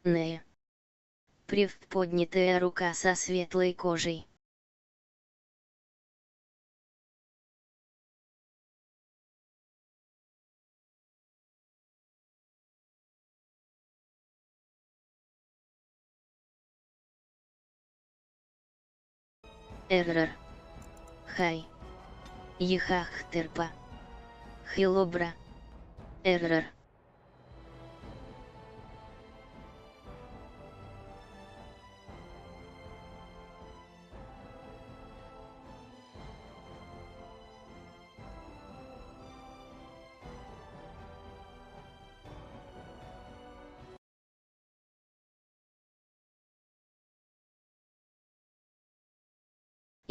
Не. Приподнятая рука со светлой кожей. Эррор. Хай. Ехахтерпа. Хилобра. Эррор.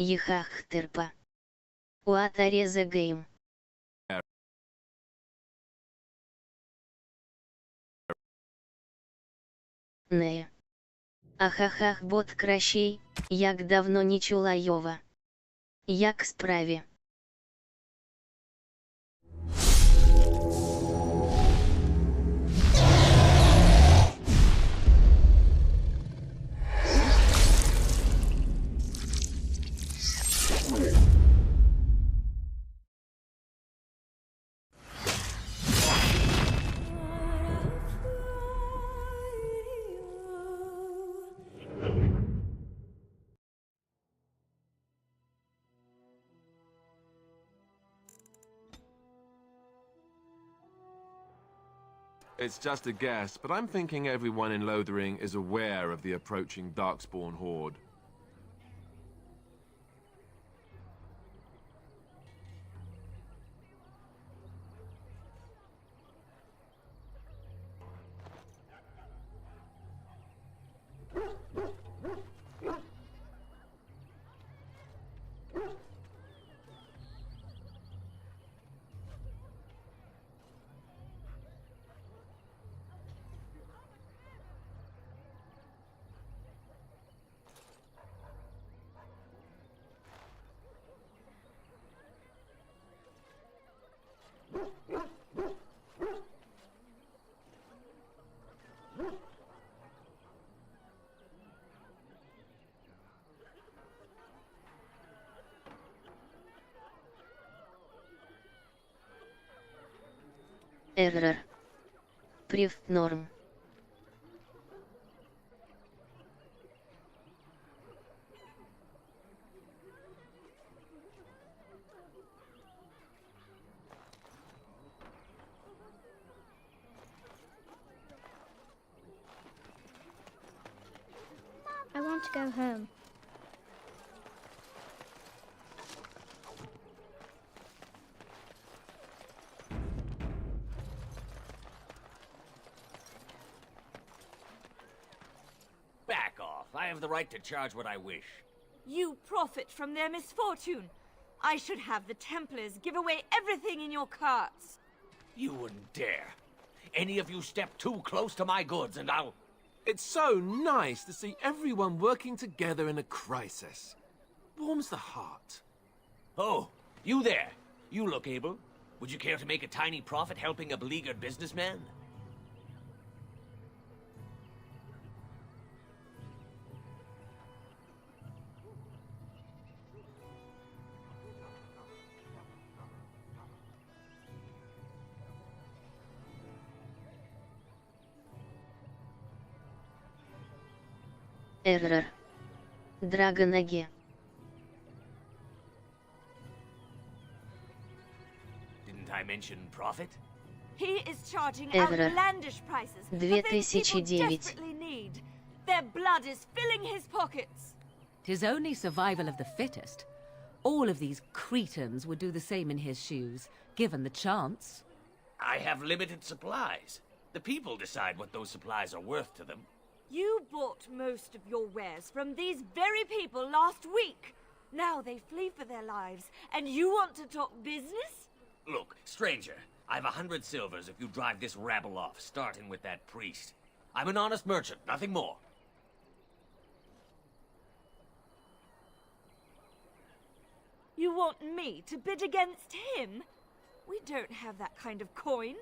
Ехахтерпа. Уатарезе гейм. Не. Ахахах бот кращий, як давно не чула йова. Як справі. It's just a guess, but I'm thinking everyone in Lothering is aware of the approaching Darkspawn horde. Error. Priv norm. I want to go home. Back off. I have the right to charge what I wish. You profit from their misfortune. I should have the Templars give away everything in your carts. You wouldn't dare. Any of you step too close to my goods and I'll... It's so nice to see everyone working together in a crisis. Warms the heart. Oh, you there. You look able. Would you care to make a tiny profit helping a beleaguered businessman? Error. Драгоноге. Didn't I mention profit? He is charging Error. outlandish prices for things people 2009. desperately need. Their blood is filling his pockets. 'Tis only survival of the fittest. All of these cretins would do the same in his shoes, given the chance. I have limited supplies. The people decide what those supplies are worth to them. You bought most of your wares from these very people last week. Now they flee for their lives, and you want to talk business? Look, stranger, I've 100 silvers if you drive this rabble off, starting with that priest. I'm an honest merchant, nothing more. You want me to bid against him? We don't have that kind of coin.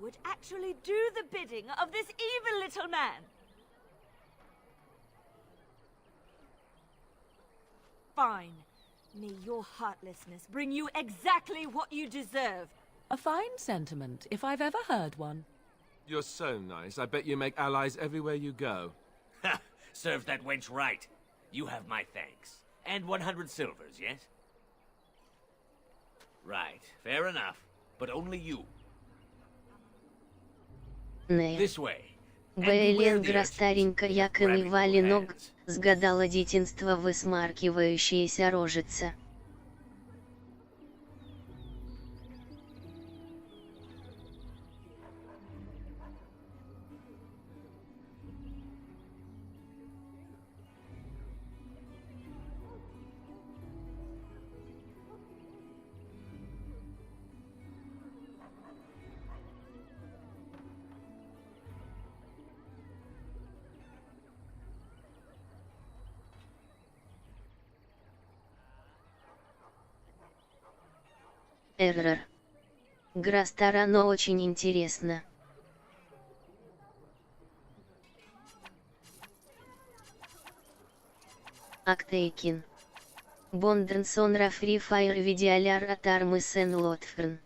would actually do the bidding of this evil little man. Fine. May your heartlessness bring you exactly what you deserve. A fine sentiment, if I've ever heard one. You're so nice. I bet you make allies everywhere you go. Ha! Serve that wench right. You have my thanks. And 100 silvers, yes? Right, fair enough. But only you. Не. This way. Бейлен гра старенька, як омывали ног, сгадала детинство высмаркивающаяся рожица. Эррор. Гра стара, но очень интересна. Актейкин. Бонденсон Рафри Файр Видиаляр Атармы Сен Лотфрн.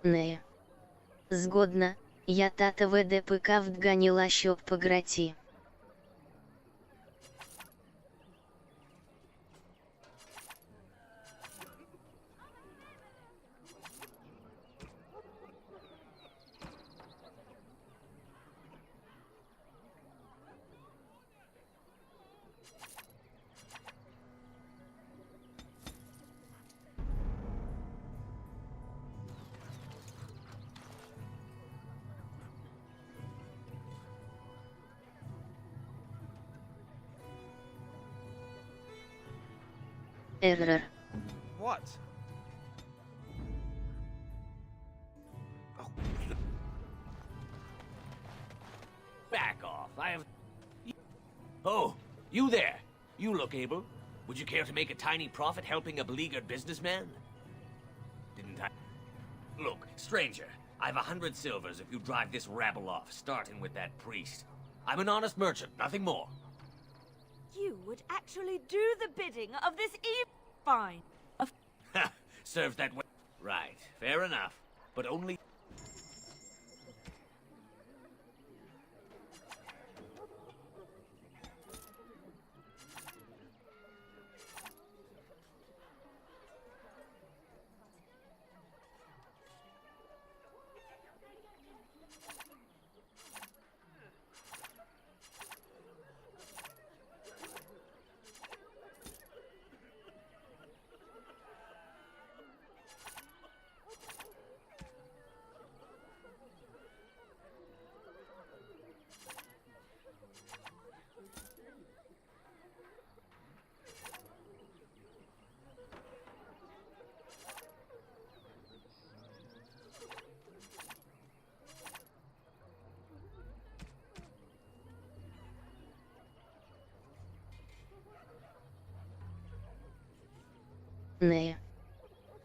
Не. Згодна, я тата ВДПК вдганіла, щоб пограти. Error. What? Oh. Back off. I have... Oh, you there. You look able. Would you care to make a tiny profit helping a beleaguered businessman? Didn't I... Look, stranger. I've 100 silvers if you drive this rabble off, starting with that priest. I'm an honest merchant, nothing more. You would actually do the bidding of this evil... Fine. Ha! Serve that way. Right, fair enough. But only... Не.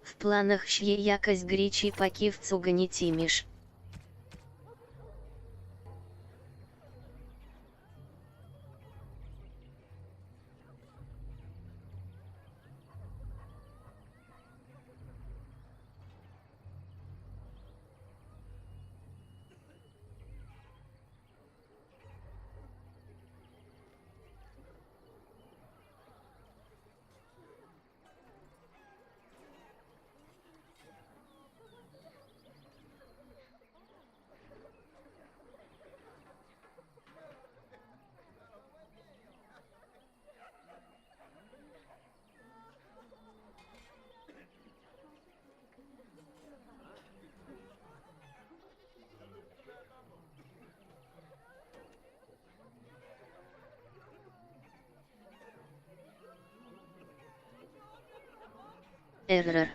В планах ще якась грічі паківцу ганітіміш. Эррор.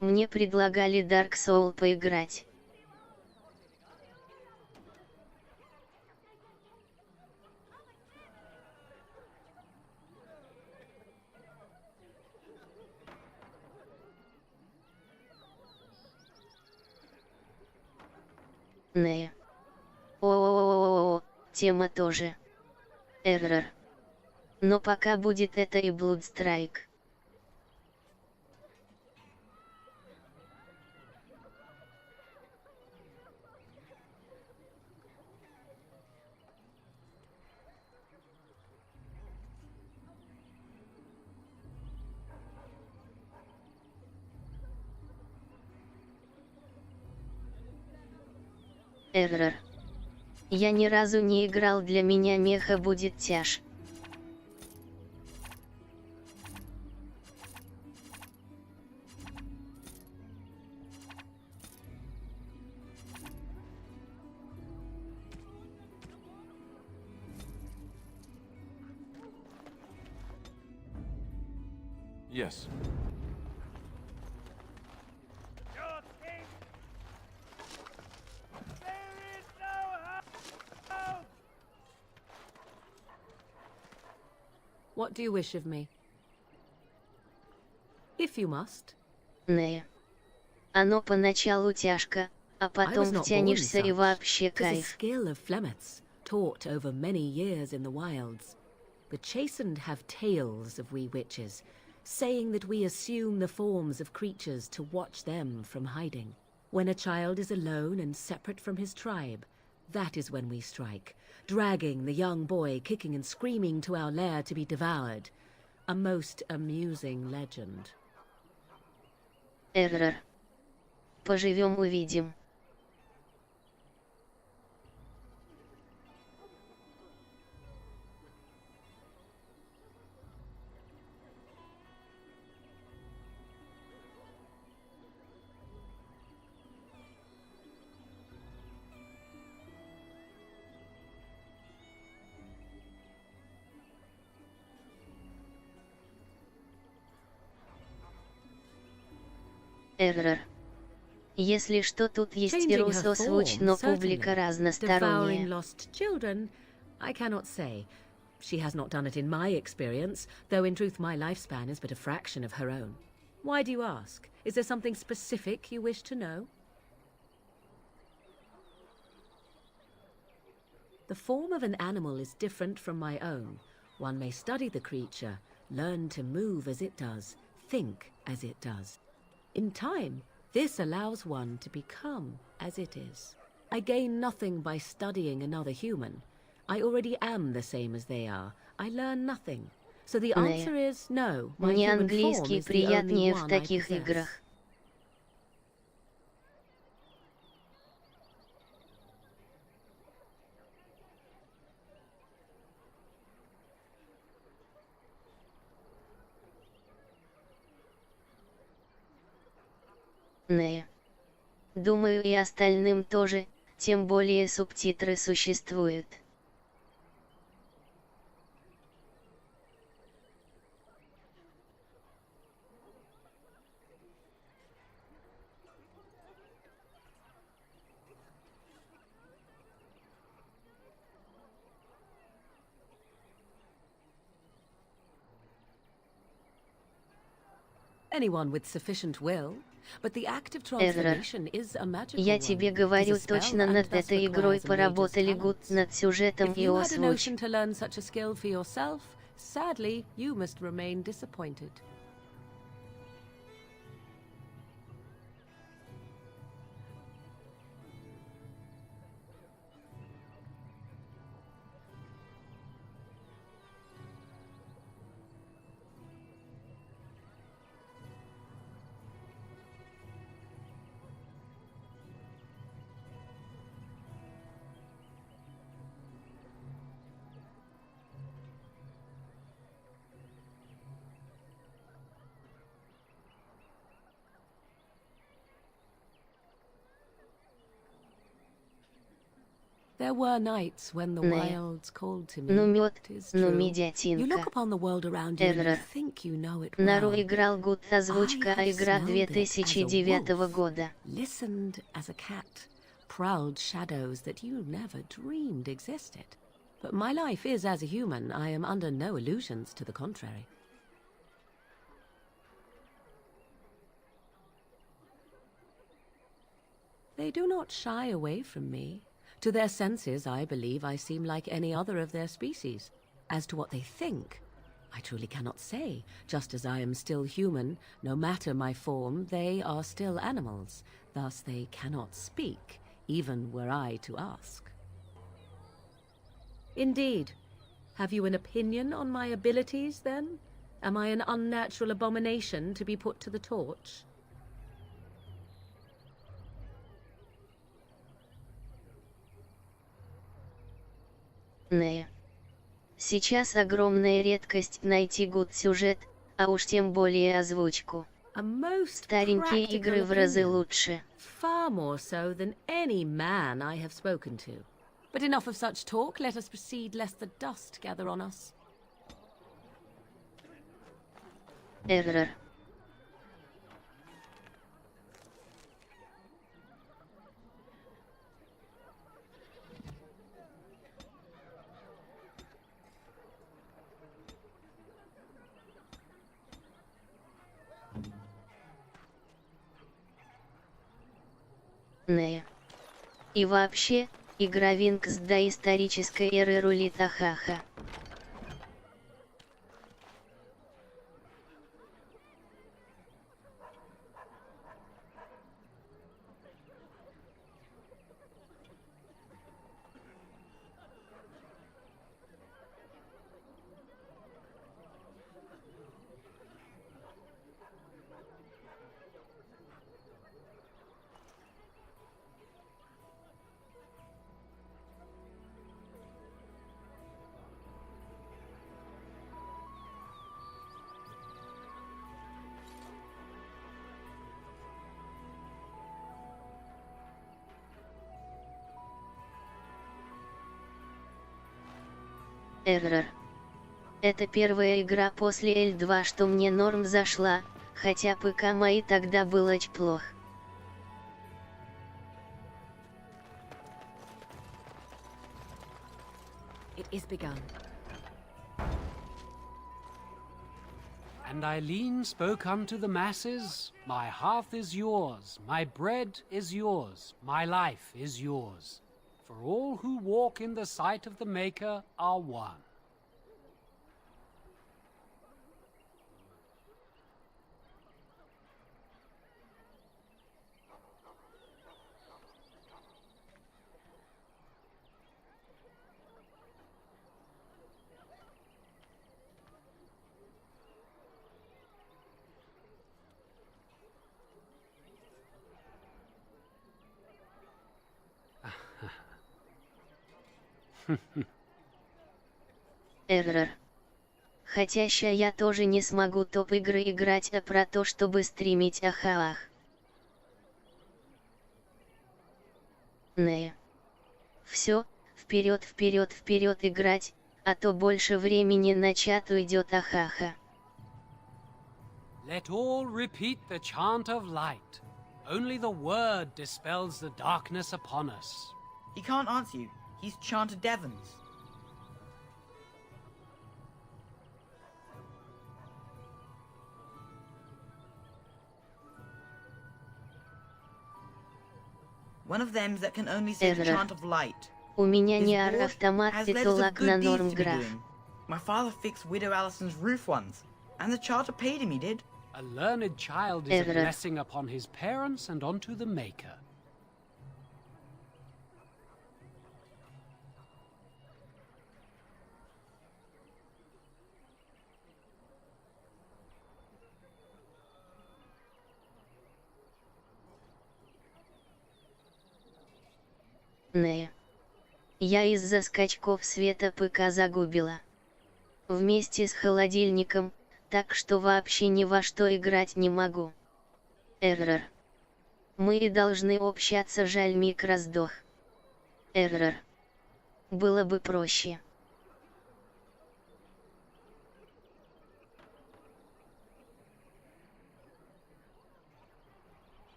Мне предлагали Dark Soul поиграть. Не. О, тема тоже. Эррор. Но пока будет это и Bloodstrike. Эррор. Я ни разу не играл, для меня меха будет тяж. Yes. What do you wish of me? If you must. Не. Оно поначалу тяжко, а I was потом not born втянешься и such. вообще 'Tis a кайф. skill of Flemets, taught over many years in the wilds. The chastened have tales of we witches, saying that we assume the forms of creatures to watch them from hiding. When a child is alone and separate from his tribe, that is when we strike, dragging the young boy kicking and screaming to our lair to be devoured. A most amusing legend. Эррор. Поживем увидим. Эррор. Если что, тут есть и Changing her русозвуч, form, но certainly. публика Devouring разносторонняя. lost children, I cannot say. She has not done it in my experience, though in truth my lifespan is but a fraction of her own. Why do you ask? Is there something specific you wish to know? The form of an animal is different from my own. One may study the creature, learn to move as it does, think as it does. In time, this allows one to become as it is. I gain nothing by studying another human. I already am the same as they are. I learn nothing. So the Не. answer is no. My Мне human form английский is the only приятнее в one I таких possess. играх. Не. Думаю, и остальным тоже, тем более субтитры существуют. Anyone with sufficient will, but the act of transformation is a magical Я one. тебе It is говорю, a spell точно and над thus этой игрой requires a mage's поработали год talents. над сюжетом If и you had a озвуч. notion to learn such a skill for yourself, sadly, you must remain disappointed. There were nights when the Не. wilds called to me. Ну мед, 'Tis ну true. You медятинка. look upon the world around you and you Эррор. think you know it Нару well. играл гуд озвучка, I а have игра smelled it as a 2009 wolf, года. listened as a cat, prowled shadows that you never dreamed existed. But my life is as a human. I am under no illusions to the contrary. They do not shy away from me. To their senses, I believe I seem like any other of their species. As to what they think, I truly cannot say. Just as I am still human, no matter my form, they are still animals. Thus they cannot speak, even were I to ask. Indeed. Have you an opinion on my abilities, then? Am I an unnatural abomination to be put to the torch? Не. Сейчас огромная редкость найти гуд сюжет, а уж тем более озвучку. A most Старенькие игры practical в разы opinion. лучше. Far more so than any man I have spoken to. But enough of such talk. Let us proceed, lest the dust gather on us. Эррор. Не. И вообще, игра Винкс до исторической эры рулит, ахаха. Эррор. Это первая игра после L2, что мне норм зашла, хотя ПК мои тогда был очень плох. It is begun. And Eileen spoke unto the masses, my hearth is yours, my bread is yours, my life is yours. For all who walk in the sight of the Maker are one. Эррор. Хотя ща я тоже не смогу топ игры играть, а про то, чтобы стримить, ахаах. Не. Все, вперед, вперед, вперед играть, а то больше времени на чат уйдет, ахаха. Let all repeat the chant of light. Only the word dispels the darkness upon us. He can't answer you. He's chanted Devons. One of them that can only say the Error. chant of light. У меня His не board автомат has letters питулак of good на deeds норм to be граф. doing. My father fixed Widow Allison's roof once, and the charter paid him, he did. A learned child is a Error. blessing upon his parents and onto the Maker. Не. Я из-за скачков света ПК загубила. Вместе с холодильником, так что вообще ни во что играть не могу. Эррор. Мы и должны общаться, жаль, микро сдох. Эррор. Было бы проще.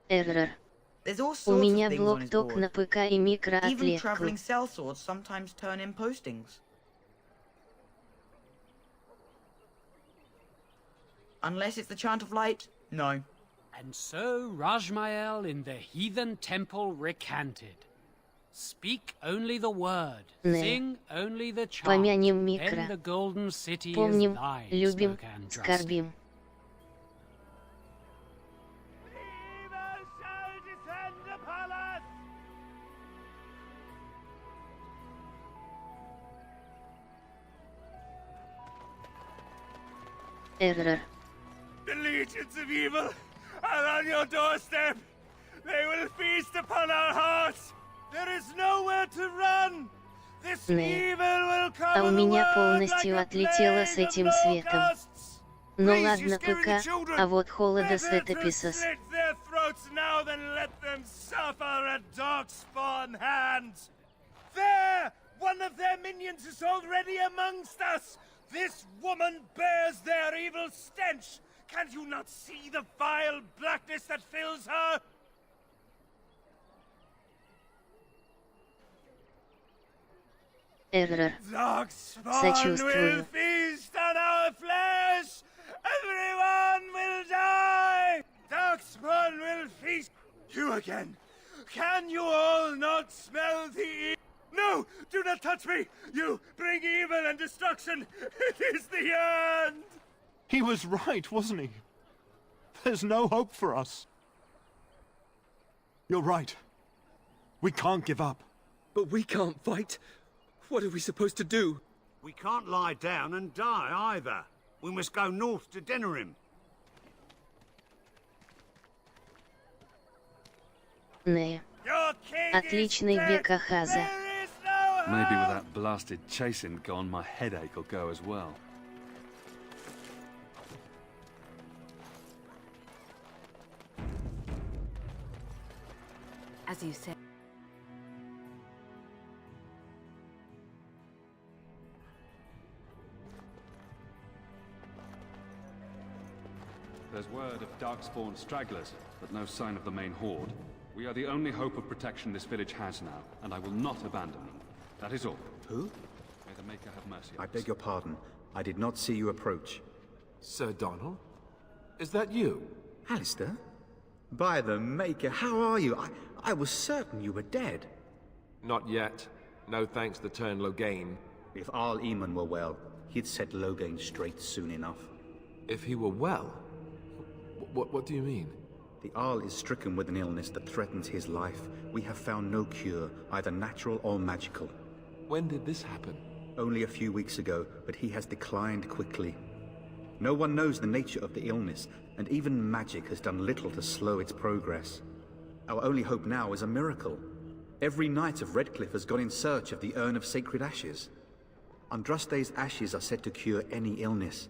Эррор. There's all У sorts of меня things on his блок-ток на board. ПК и Even микроответку. traveling sellswords sometimes turn in postings. Unless it's the Chant of Light, no. And so Rajmael in the heathen temple recanted. Speak only the word, Не. sing only the chant, Помянем then микро. the golden city Помним, is thine, любим, spoke Andraste. скорбим. Evil shall descend upon us! Эррор. The legions of evil are on your doorstep. They will feast upon our hearts. There is nowhere to run. This Не. evil will А cover у the меня world полностью like a отлетело с plague этим of светом. locusts. Ну Please, ладно you're scaring ПК, the children. а вот холода Better to светописас. slit their throats now than let them suffer at Darkspawn hands. There! One of their minions is already amongst us! This woman bears their evil stench! Can you not see the vile blackness that fills her? Эррор. Darkspawn Сочувствую. will feast on our flesh! Everyone will die! Darkspawn will feast... You again! Can you all not smell the... No! Do not touch me! You bring evil and destruction! It is the end! He was right, wasn't he? There's no hope for us. You're right. We can't give up. But we can't fight. What are we supposed to do? We can't lie down and die either. We must go north to Denerim. Не. Your king Отличный is бег dead! Ахаза. There is no Maybe with hope! that blasted chasing gone, my headache will go as well. As you say. There's word of darkspawn stragglers, but no sign of the main horde. We are the only hope of protection this village has now, and I will not abandon them. That is all. Who? May the Maker have mercy on I us. beg your pardon. I did not see you approach. Sir Donald? Is that you? Alistair? By the Maker, how are you? I was certain you were dead. Not yet. No thanks to Turn Loghain. If Arl Eamon were well, he'd set Loghain straight soon enough. If he were well? What do you mean? The Arl is stricken with an illness that threatens his life. We have found no cure, either natural or magical. When did this happen? Only a few weeks ago, but he has declined quickly. No one knows the nature of the illness, and even magic has done little to slow its progress. Our only hope now is a miracle. Every knight of Redcliffe has gone in search of the Urn of Sacred Ashes. Andraste's ashes are said to cure any illness,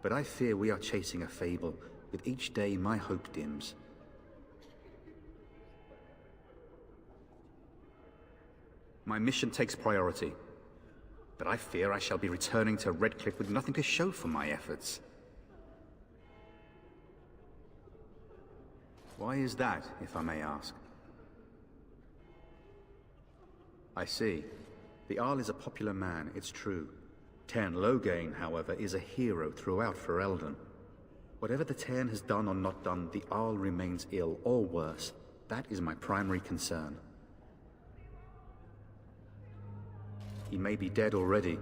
but I fear we are chasing a fable. With each day, my hope dims. My mission takes priority, but I fear I shall be returning to Redcliffe with nothing to show for my efforts. Why is that, if I may ask? I see. The Arl is a popular man, it's true. Tern Loghain, however, is a hero throughout Ferelden. Whatever the Tern has done or not done, the Arl remains ill, or worse. That is my primary concern. He may be dead already.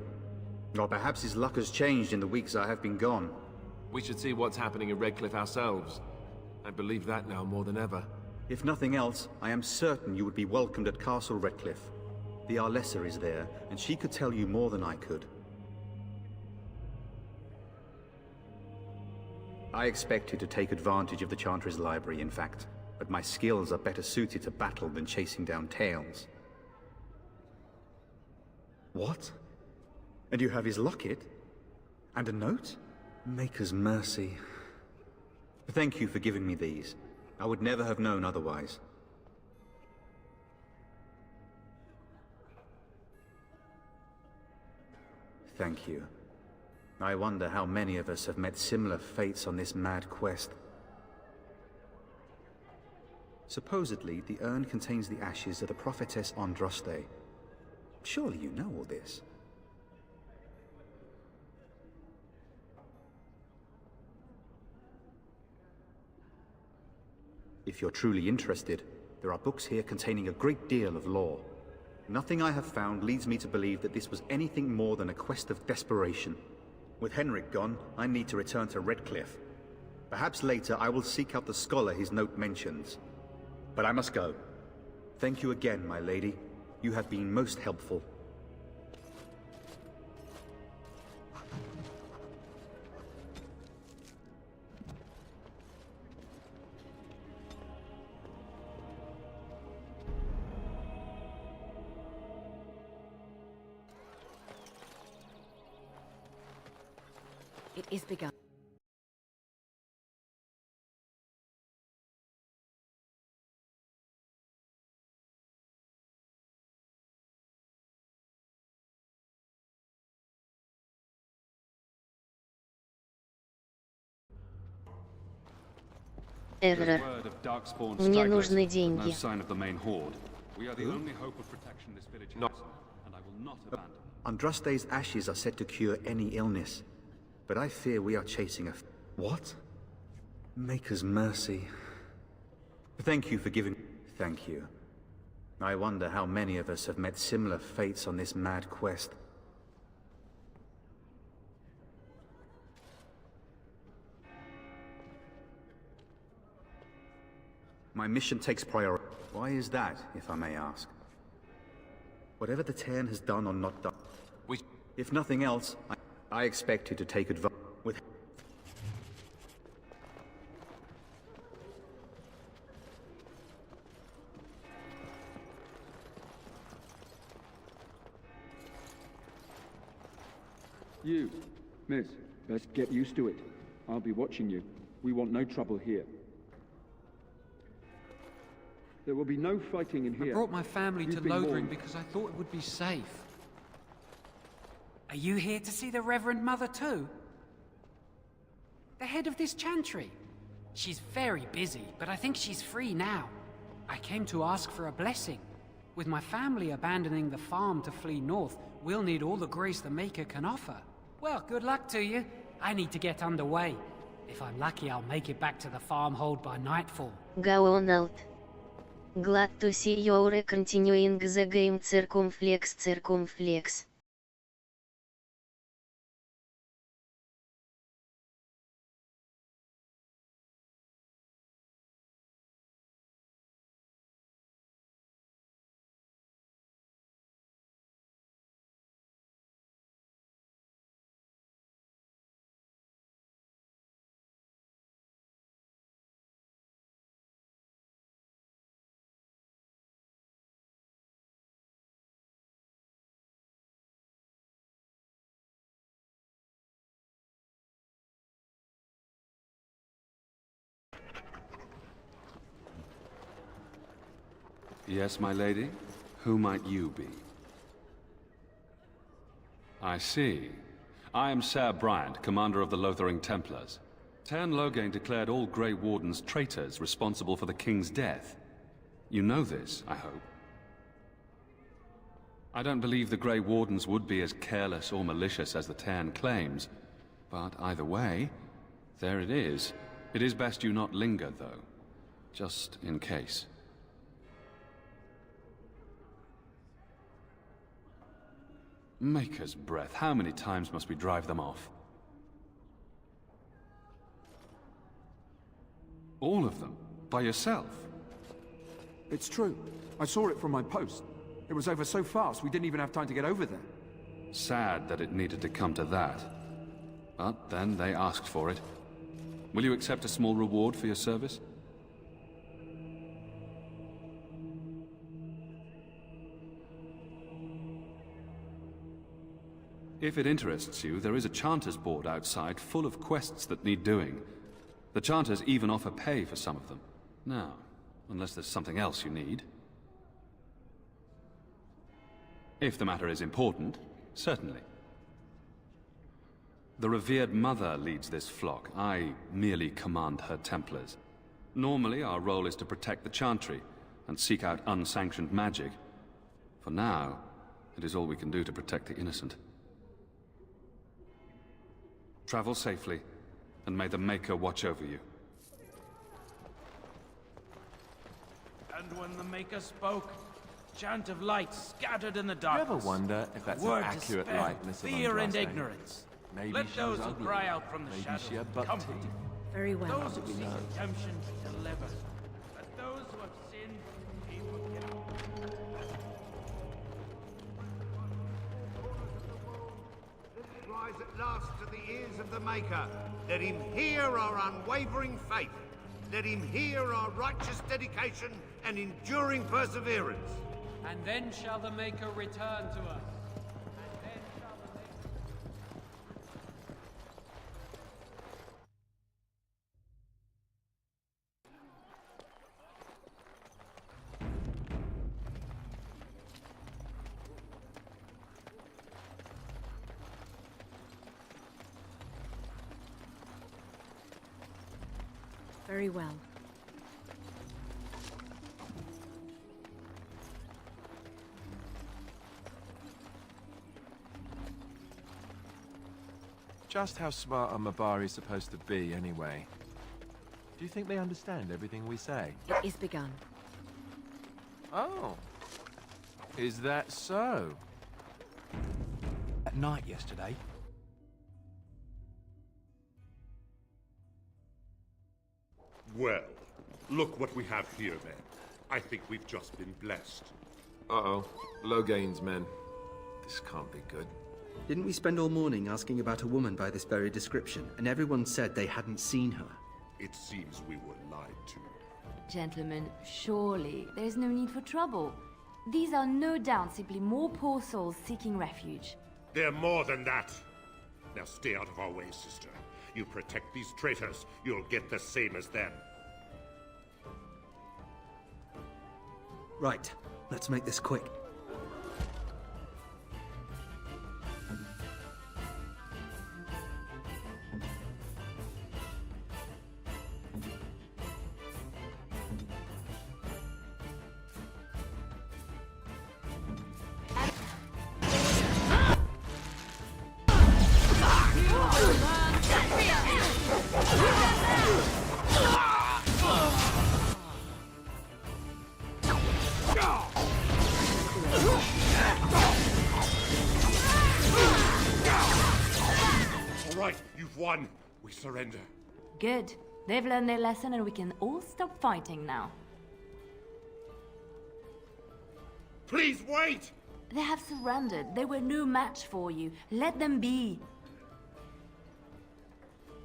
Or perhaps his luck has changed in the weeks I have been gone. We should see what's happening in Redcliffe ourselves. I believe that now more than ever. If nothing else, I am certain you would be welcomed at Castle Redcliffe. The Arlessa is there, and she could tell you more than I could. I expected to take advantage of the Chantry's library, in fact, but my skills are better suited to battle than chasing down tales. What? And you have his locket? And a note? Maker's mercy. Thank you for giving me these. I would never have known otherwise. Thank you. I wonder how many of us have met similar fates on this mad quest. Supposedly, the urn contains the ashes of the prophetess Andraste. Surely you know all this. If you're truly interested, there are books here containing a great deal of lore. Nothing I have found leads me to believe that this was anything more than a quest of desperation. With Henrik gone, I need to return to Redcliffe. Perhaps later I will seek out the scholar his note mentions. But I must go. Thank you again, my lady. You have been most helpful. It is begun. Эррор. Мне нужны деньги. Andraste's ashes are said to cure any illness, but I fear we are chasing a... What? Maker's mercy. Thank you for giving... Thank you. I wonder how many of us have met similar fates on this mad quest. My mission takes priority. Why is that, if I may ask? Whatever the Tairn has done or not done, if nothing else, I expect you to take advantage with... You, miss, best get used to it. I'll be watching you. We want no trouble here. There will be no fighting in here. I brought my family to Lothering because I thought it would be safe. Are you here to see the Reverend Mother too? The head of this chantry? She's very busy, but I think she's free now. I came to ask for a blessing. With my family abandoning the farm to flee north, we'll need all the grace the Maker can offer. Well, good luck to you. I need to get underway. If I'm lucky, I'll make it back to the farmhold by nightfall. Go on out. Glad to see you're continuing the game circumflex. Yes, my lady? Who might you be? I see. I am Ser Bryant, commander of the Lothering Templars. Tairn Loghain declared all Grey Wardens traitors responsible for the King's death. You know this, I hope. I don't believe the Grey Wardens would be as careless or malicious as the Tairn claims, but either way, there it is. It is best you not linger, though, just in case. Maker's breath, how many times must we drive them off? All of them? By yourself? It's true. I saw it from my post. It was over so fast, we didn't even have time to get over there. Sad that it needed to come to that. But then they asked for it. Will you accept a small reward for your service? If it interests you, there is a Chanter's board outside full of quests that need doing. The Chanters even offer pay for some of them. Now, unless there's something else you need. If the matter is important, certainly. The revered mother leads this flock. I merely command her Templars. Normally, our role is to protect the Chantry and seek out unsanctioned magic. For now, it is all we can do to protect the innocent. Travel safely, and may the Maker watch over you. And when the Maker spoke, chant of light scattered in the Do you darkness. ever wonder if that's an Word accurate dispelled likeness of fear and Andraste? ignorance. Maybe Let she those was who ugly. cry out from the Maybe shadows she had buck comfort. teeth. Very well. Those who we seek know? redemption be delivered. Let those who have sinned be forgiven. Let's rise at last to the ears of the Maker. Let him hear our unwavering faith. Let him hear our righteous dedication and enduring perseverance. And then shall the Maker return to us. And then shall the Maker... Very well. Just how smart are Mabari supposed to be, anyway? Do you think they understand everything we say? It is begun. Oh. Is that so? At night yesterday. Well, look what we have here, then. I think we've just been blessed. Uh-oh. Low gains, men. This can't be good. Didn't we spend all morning asking about a woman by this very description, and everyone said they hadn't seen her? It seems we were lied to. Gentlemen, surely there's no need for trouble. These are no doubt simply more poor souls seeking refuge. They're more than that. Now stay out of our way, sister. You protect these traitors, you'll get the same as them. Right, let's make this quick. All right, you've won. We surrender. Good. They've learned their lesson and we can all stop fighting now. Please wait! They have surrendered. They were no match for you. Let them be.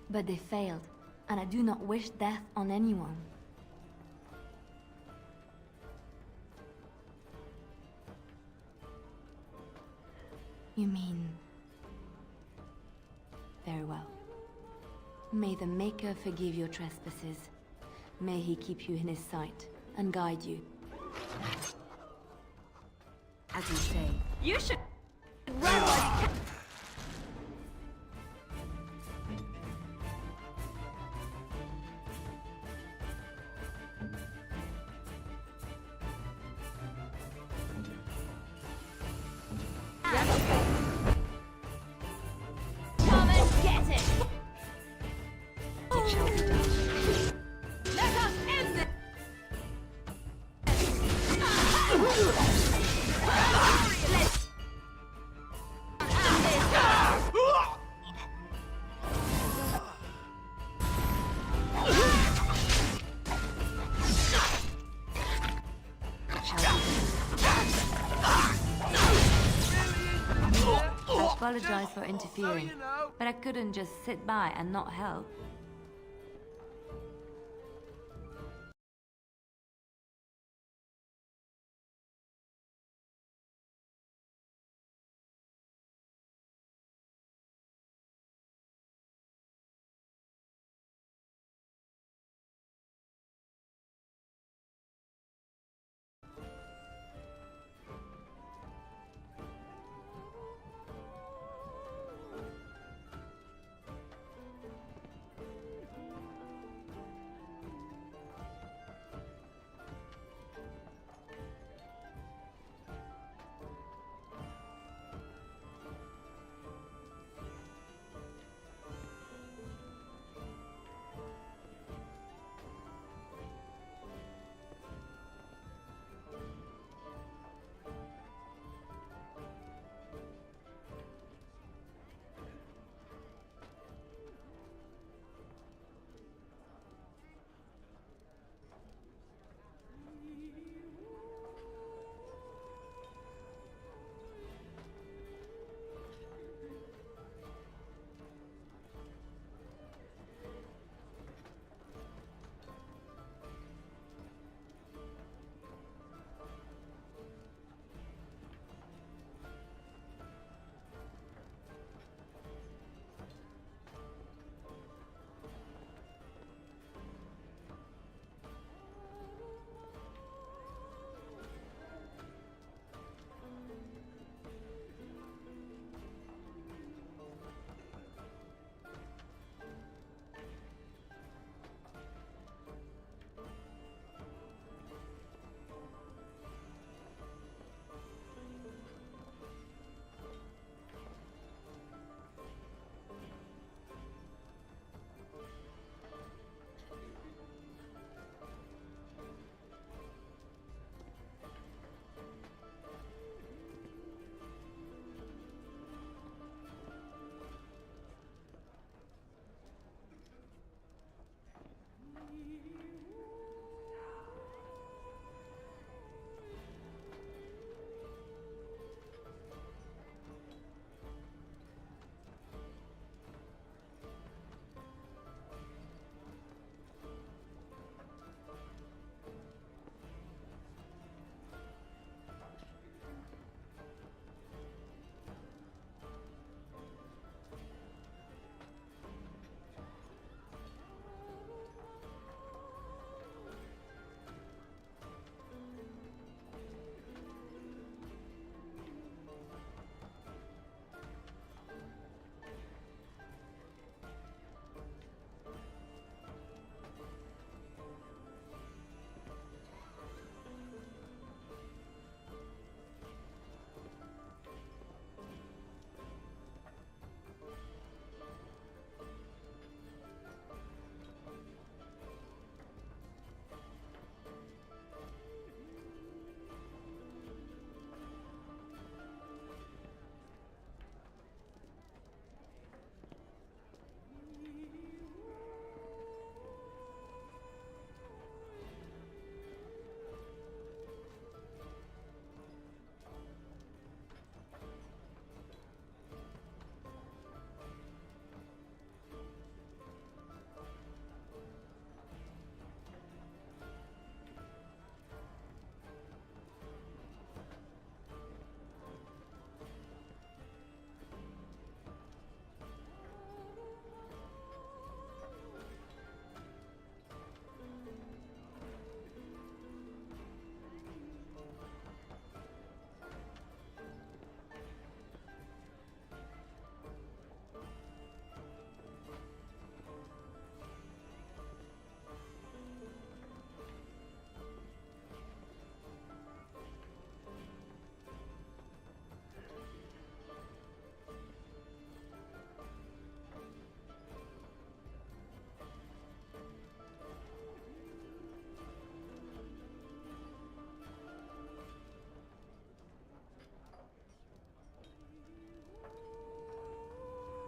But they failed, and I do not wish death on anyone. You mean... Very well. May the Maker forgive your trespasses. May he keep you in his sight and guide you. As you say. You should run while you can. Come and get it! It shall be done. Let us end this! I apologize for interfering, but I couldn't just sit by and not help.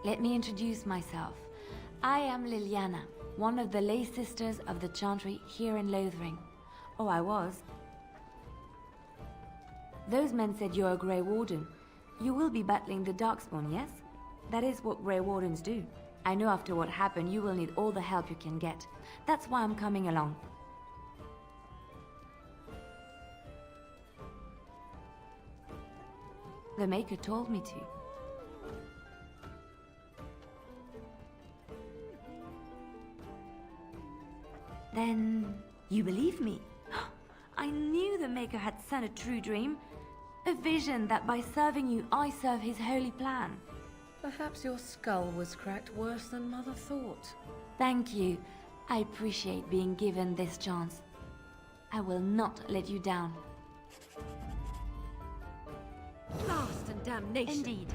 Let me introduce myself. I am Liliana, one of the lay sisters of the Chantry here in Lothering. Oh, I was. Those men said you're a Grey Warden. You will be battling the Darkspawn, yes? That is what Grey Wardens do. I know after what happened, you will need all the help you can get. That's why I'm coming along. The Maker told me to. Then you believe me? I knew the Maker had sent a true dream. A vision that by serving you, I serve his holy plan. Perhaps your skull was cracked worse than Mother thought. Thank you. I appreciate being given this chance. I will not let you down. Blast and damnation! Indeed.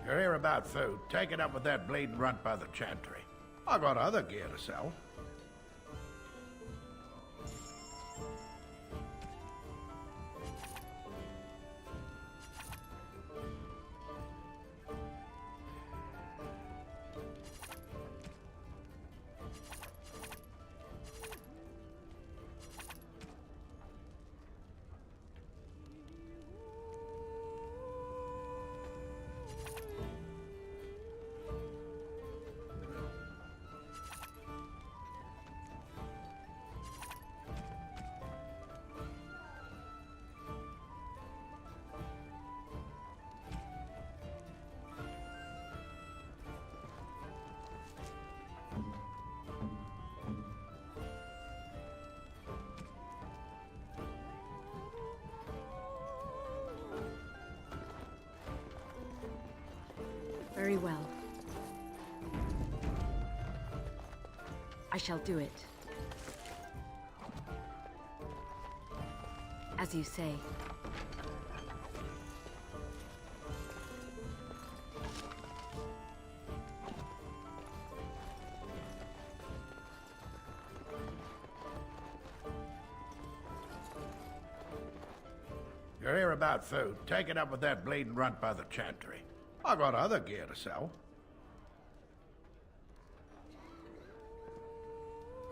You're here about food. Take it up with that bleeding runt by the Chantry. I got other gear to sell. Very well. I shall do it. As you say. You're here about food. Take it up with that bleeding runt by the Chantry. I got other gear to sell.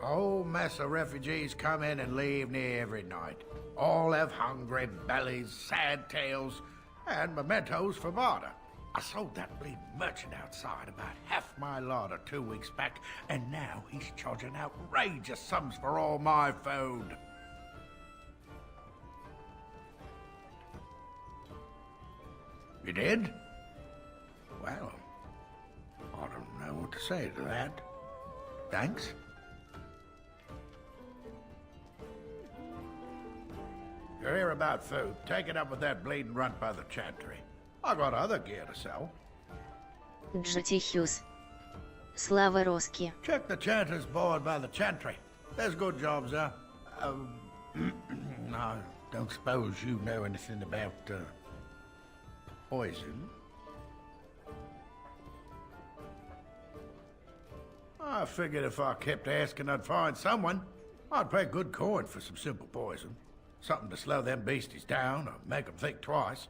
A whole mess of refugees come in and leave near every night. All have hungry bellies, sad tales, and mementos for barter. I sold that bleeding merchant outside about half my larder 2 weeks back, and now he's charging outrageous sums for all my food. You did? Well, I don't know what to say to that. Thanks. You're here about food. Take it up with that bleeding runt by the Chantry. I got other gear to sell. Джатихюс. Слава Роски. Check the Chanter's board by the Chantry. There's good jobs there. I don't suppose you know anything about, poison? I figured if I kept asking, I'd find someone. I'd pay good coin for some simple poison. Something to slow them beasties down or make them think twice.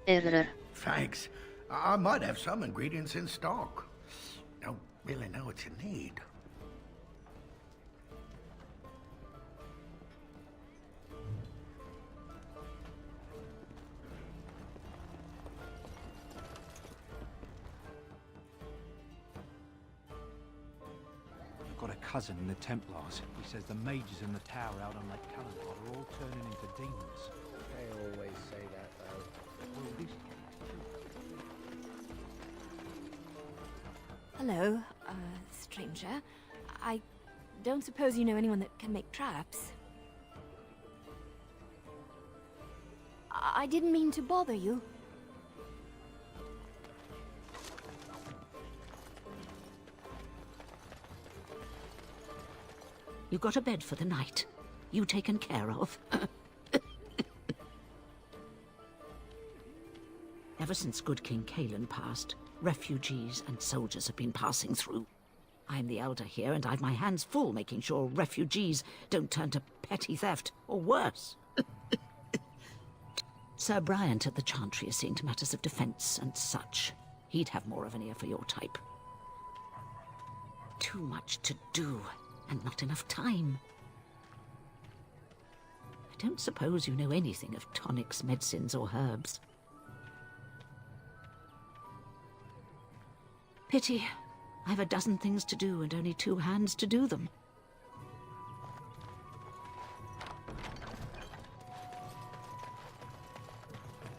Error. Thanks. I might have some ingredients in stock. Don't really know what you need. got a cousin in the Templars. He says the mages in the tower out on Lake Calenhot are all turning into demons. They always say that, though. Well, this... Hello, stranger. I don't suppose you know anyone that can make traps? I didn't mean to bother you. You got a bed for the night. You taken care of. Ever since good King Cailan passed, refugees and soldiers have been passing through. I'm the elder here, and I've my hands full making sure refugees don't turn to petty theft, or worse. Sir Bryant at the Chantry is seeing to matters of defence and such. He'd have more of an ear for your type. Too much to do, and not enough time. I don't suppose you know anything of tonics, medicines, or herbs. Pity. I've a dozen things to do and only 2 hands to do them.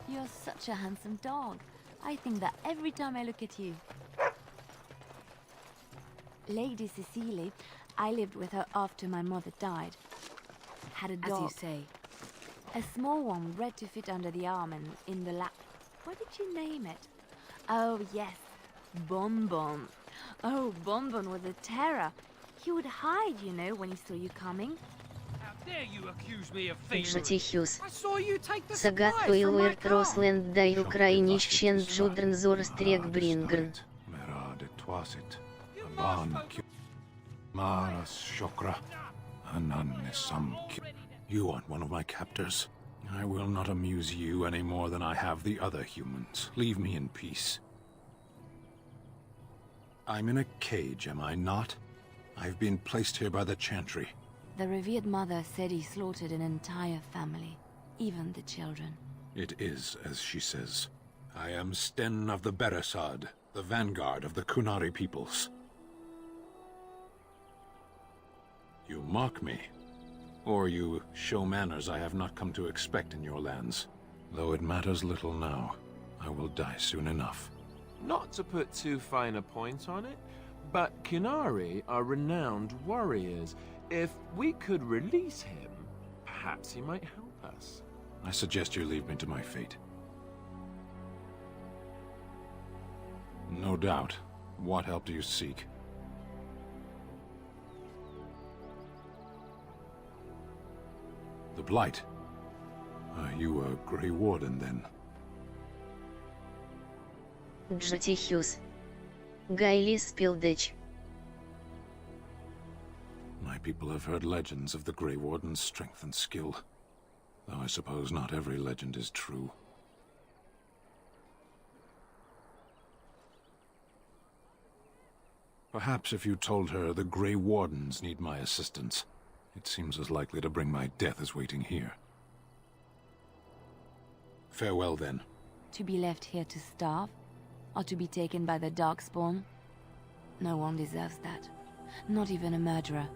You're such a handsome dog. I think that every time I look at you. Lady Cecily, I lived with her after my mother died. Had a dog. As you say. A small one, bred to fit under the arm and in the lap. What did you name it? Oh, yes. Bonbon. Oh, Bonbon was a terror. He would hide, you know, when he saw you coming. How dare you accuse me of Джатихюс. I saw you take the Сагат supplies from my Уилуэрт car. Росленд да Украине щен Джудрн Зорстрек Брингрн. You aren't one of my captors. I will not amuse you any more than I have the other humans. Leave me in peace. I'm in a cage, am I not? I've been placed here by the Chantry. The revered mother said he slaughtered an entire family, even the children. It is as she says. I am Sten of the Beresad, the vanguard of the Kunari peoples. You mock me, or you show manners I have not come to expect in your lands. Though it matters little now, I will die soon enough. Not to put too fine a point on it, but Kunari are renowned warriors. If we could release him, perhaps he might help us. I suggest you leave me to my fate. No doubt. What help do you seek? The Blight. Are you a Grey Warden, then? Джатихюс. Гайлис Пилдеч. My people have heard legends of the Grey Warden's strength and skill. Though I suppose not every legend is true. Perhaps if you told her the Grey Wardens need my assistance, it seems as likely to bring my death as waiting here. Farewell, then. To be left here to starve? Or to be taken by the Darkspawn? No one deserves that. Not even a murderer.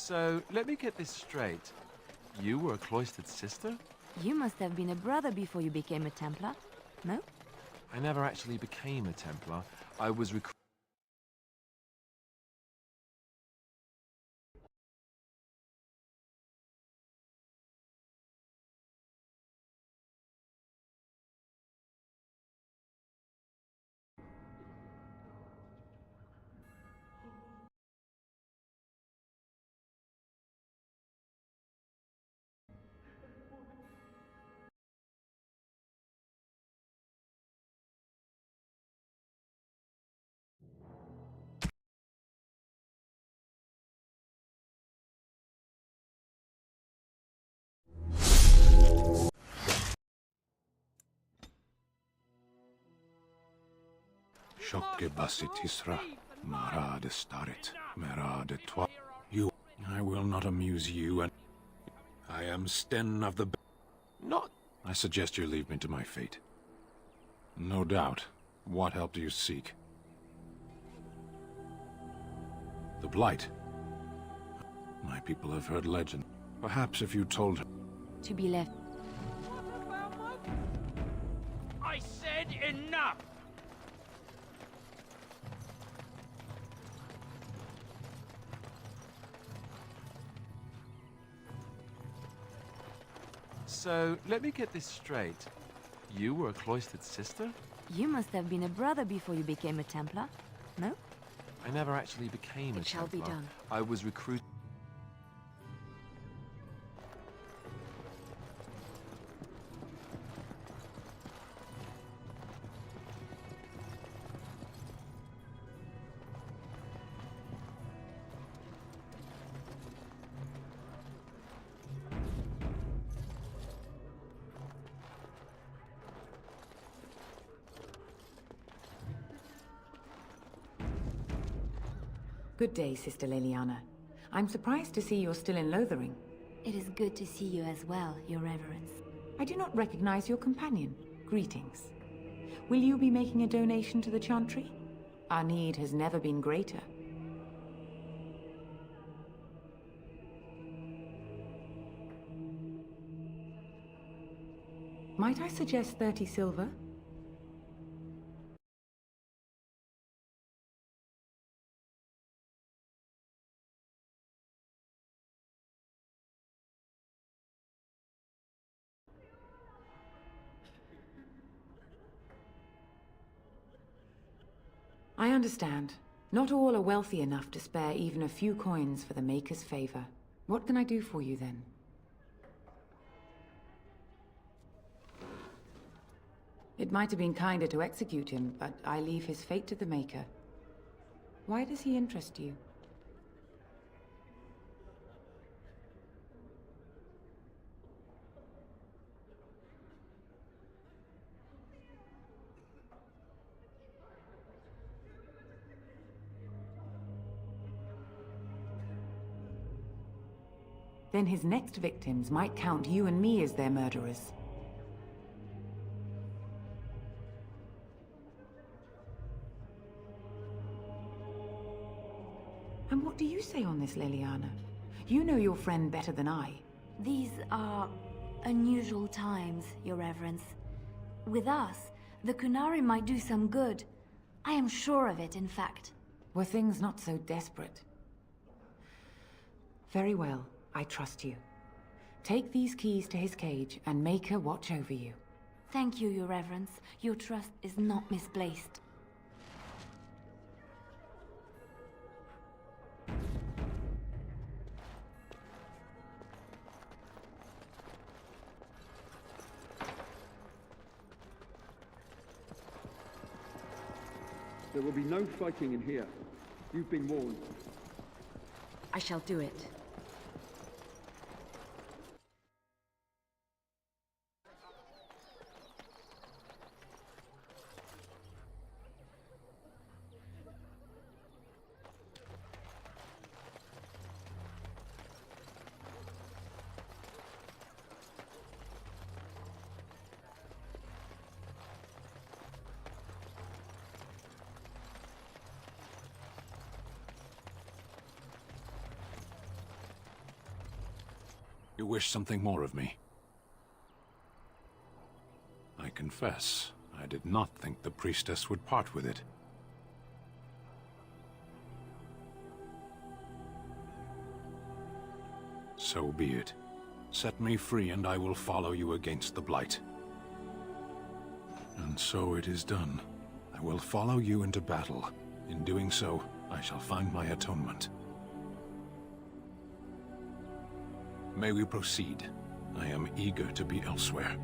So, let me get this straight. You were a cloistered sister? You must have been a brother before you became a Templar, no? I never actually became a Templar. I was recruited. Shokke basitisra, marade starit, merade twa. You, I will not amuse you, and I am Sten of the... Not... I suggest you leave me to my fate. No doubt. What help do you seek? The Blight. My people have heard legend. Perhaps if you told her... To be left. I said enough! So, let me get this straight. You were a cloistered sister? You must have been a brother before you became a Templar, no? I never actually became a Templar. It shall be done. I was recruited. Good day, Sister Leliana. I'm surprised to see you're still in Lothering. It is good to see you as well, Your Reverence. I do not recognize your companion. Greetings. Will you be making a donation to the Chantry? Our need has never been greater. Might I suggest 30 silver? I understand. Not all are wealthy enough to spare even a few coins for the Maker's favor. What can I do for you then? It might have been kinder to execute him, but I leave his fate to the Maker. Why does he interest you? Then his next victims might count you and me as their murderers. And what do you say on this, Leliana? You know your friend better than I. These are unusual times, Your Reverence. With us, the Kunari might do some good. I am sure of it, in fact. Were things not so desperate? Very well. I trust you. Take these keys to his cage and make her watch over you. Thank you, Your Reverence. Your trust is not misplaced. There will be no fighting in here. You've been warned. I shall do it. You wish something more of me? I confess, I did not think the priestess would part with it. So be it. Set me free and I will follow you against the Blight. And so it is done. I will follow you into battle. In doing so, I shall find my atonement. May we proceed? I am eager to be elsewhere.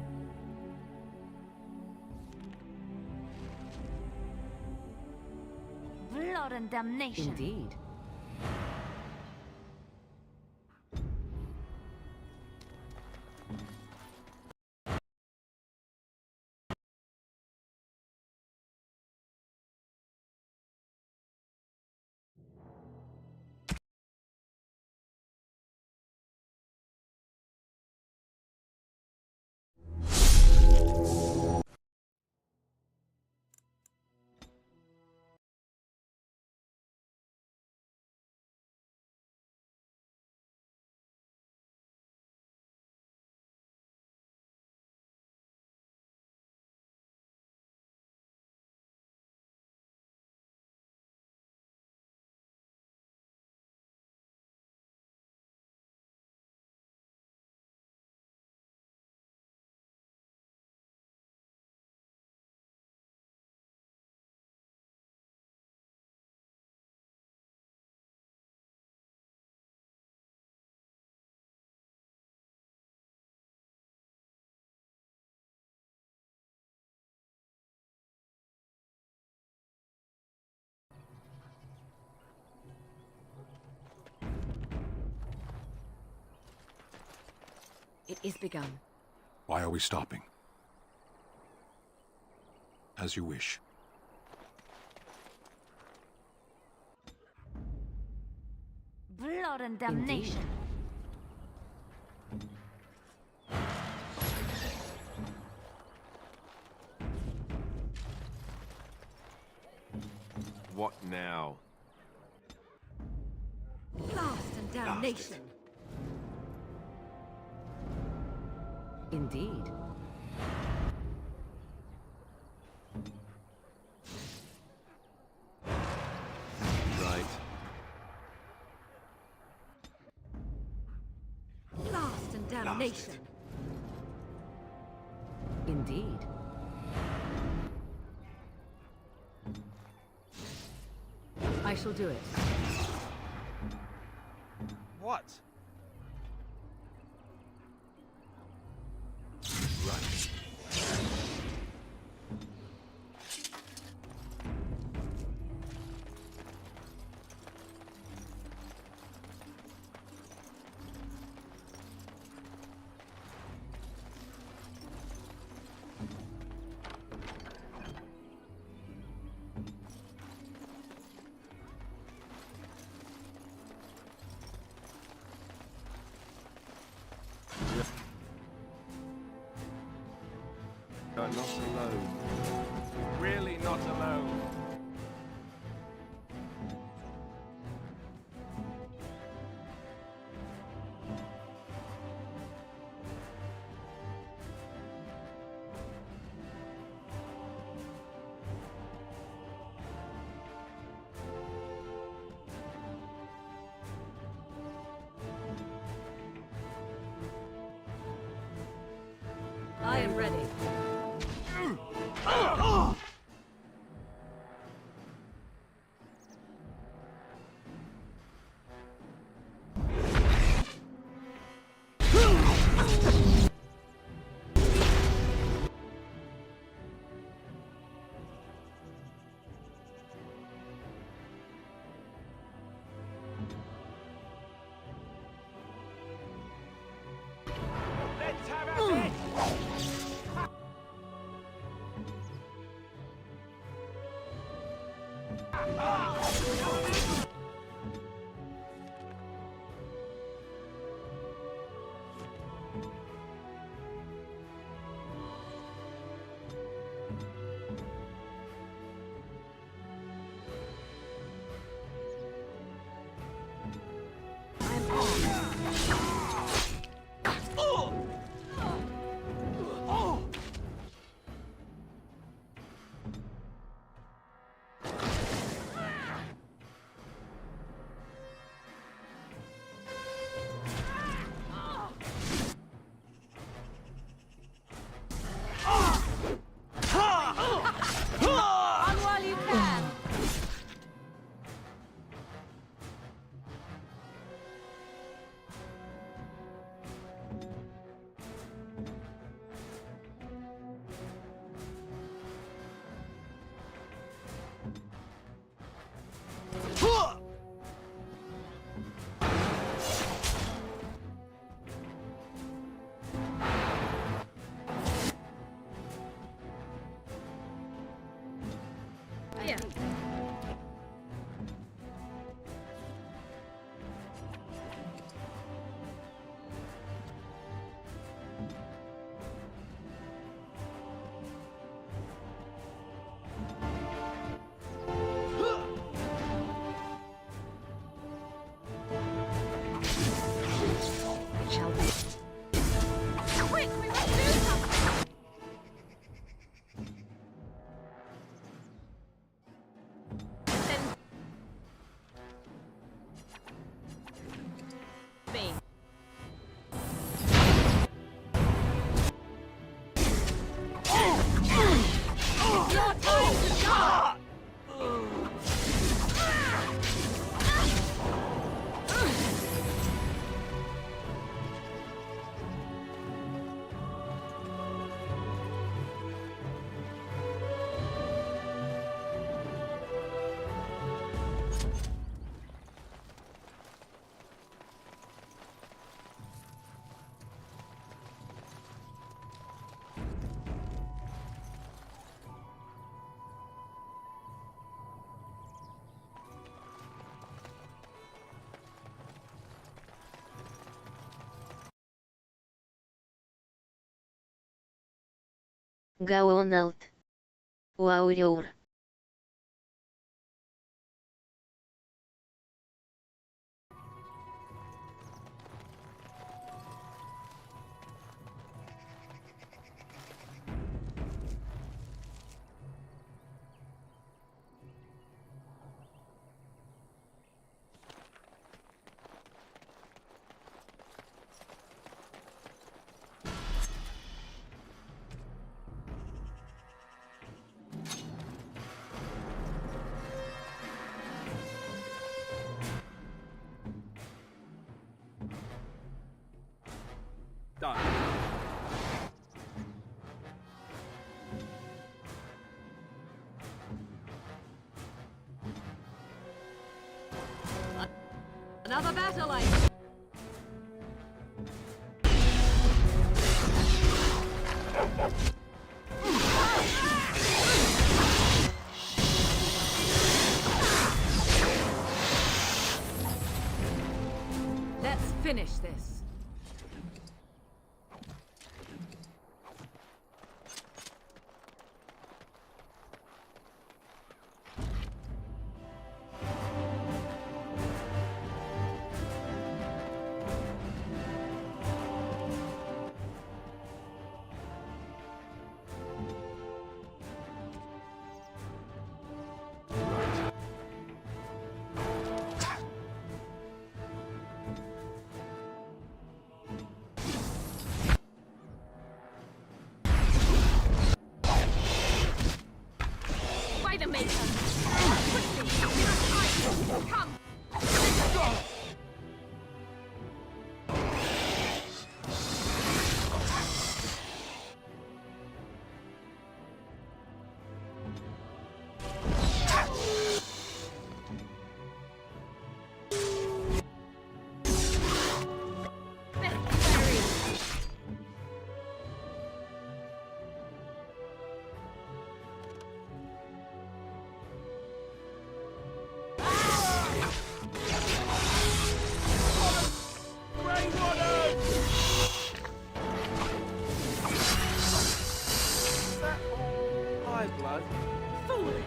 Blood and damnation. Indeed. It is begun. Why are we stopping? As you wish. Blood and damnation. What now? Blast and damnation. Indeed. Right. Blast and damnation. Indeed. I shall do it. What? Right. Not alone. Really not alone. I am ready. Let's have a bit! Here. Shall we? Quick, we must do something! Me. Your time to die! Гаоналт. Уаурёур. Done. Another battle, I... Let's finish this. Wait a minute! Quickly! Come! Foolish!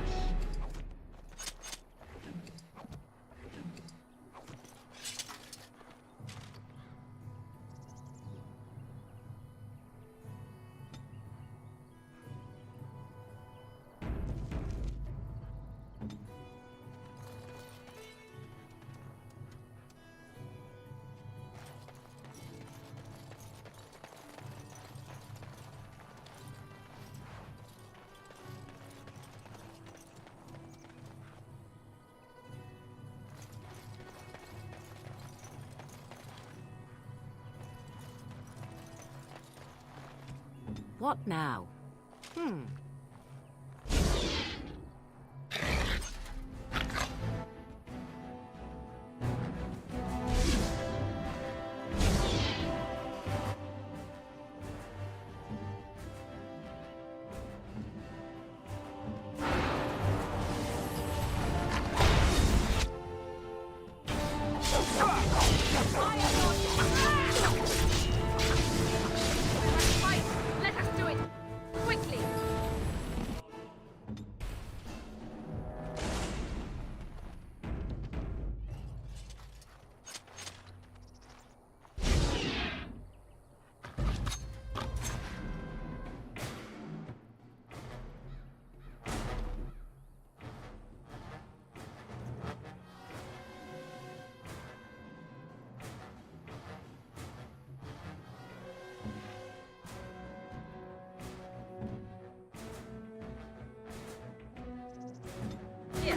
What now? Here.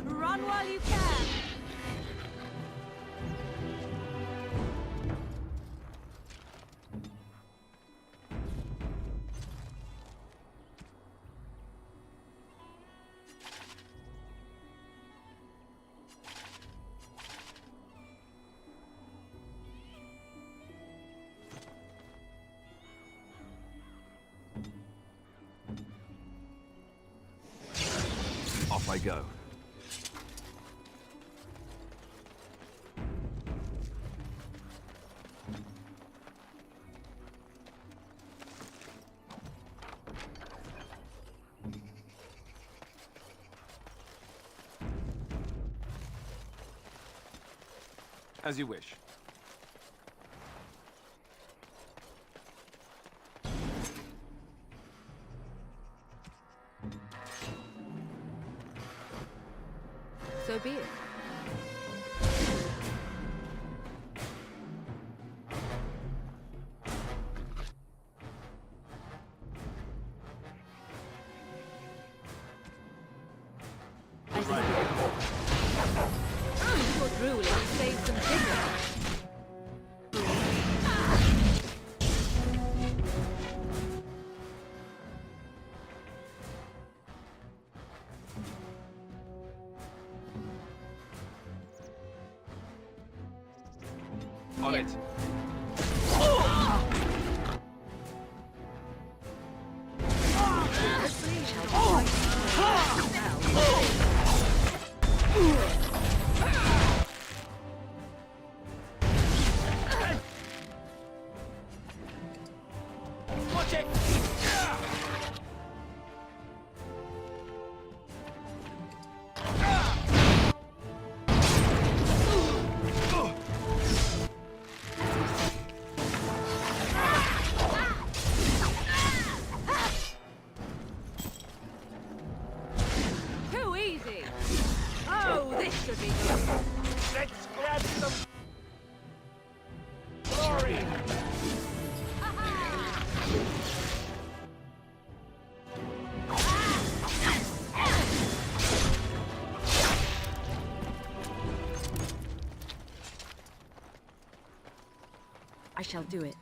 Run while you can. Off I go. As you wish. So be it. I see. Your drooling saved some dignity. On it. Watch it! Too easy. Oh, this should be good. Let's grab some glory! I shall do it.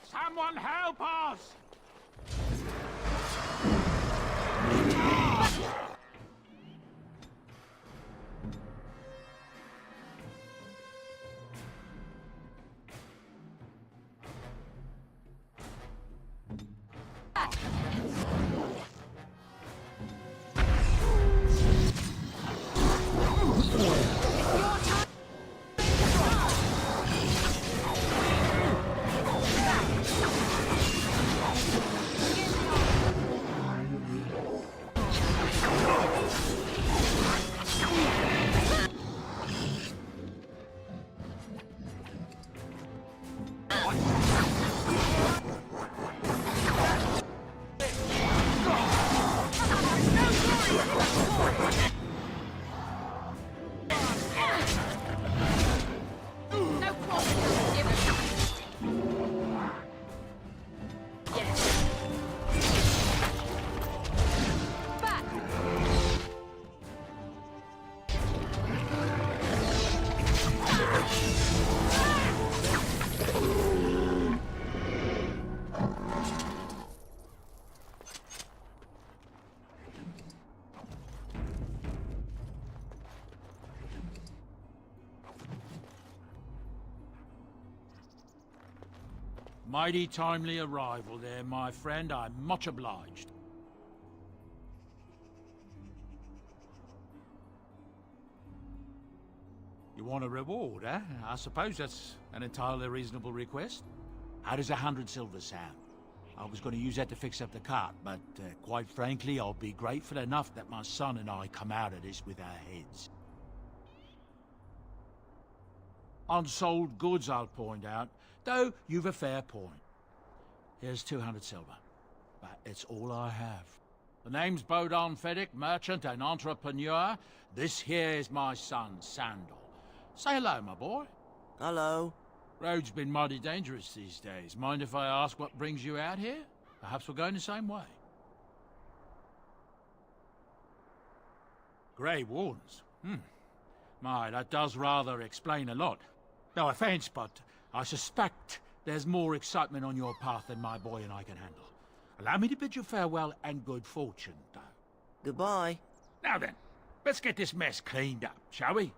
Someone help us! Mighty timely arrival there, my friend. I'm much obliged. You want a reward, eh? I suppose that's an entirely reasonable request. How does 100 silver sound? I was going to use that to fix up the cart, but quite frankly, I'll be grateful enough that my son and I come out of this with our heads. Unsold goods, I'll point out, though you've a fair point. Here's 200 silver, but it's all I have. The name's Bodon Feddick, merchant and entrepreneur. This here is my son, Sandal. Say hello, my boy. Hello. Road's been mighty dangerous these days. Mind if I ask what brings you out here? Perhaps we're going the same way. Grey Wardens? My, that does rather explain a lot. No offence, but I suspect there's more excitement on your path than my boy and I can handle. Allow me to bid you farewell and good fortune, though. Goodbye. Now then, let's get this mess cleaned up, shall we?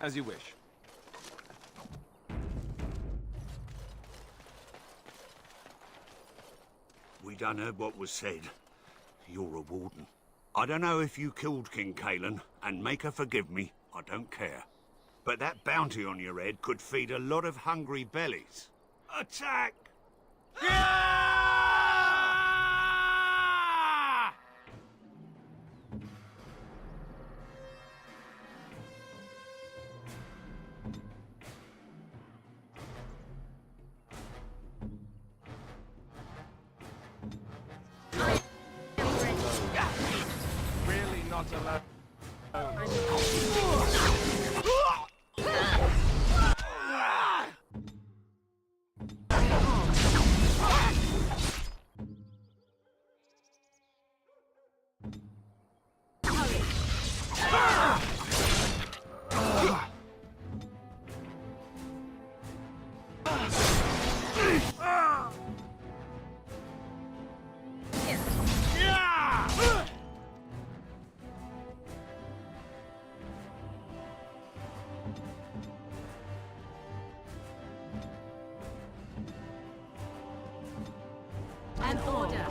As you wish. We done heard what was said. You're a warden. I don't know if you killed King Kalen, and make her forgive me, I don't care. But that bounty on your head could feed a lot of hungry bellies. Attack! Really not allowed. An order.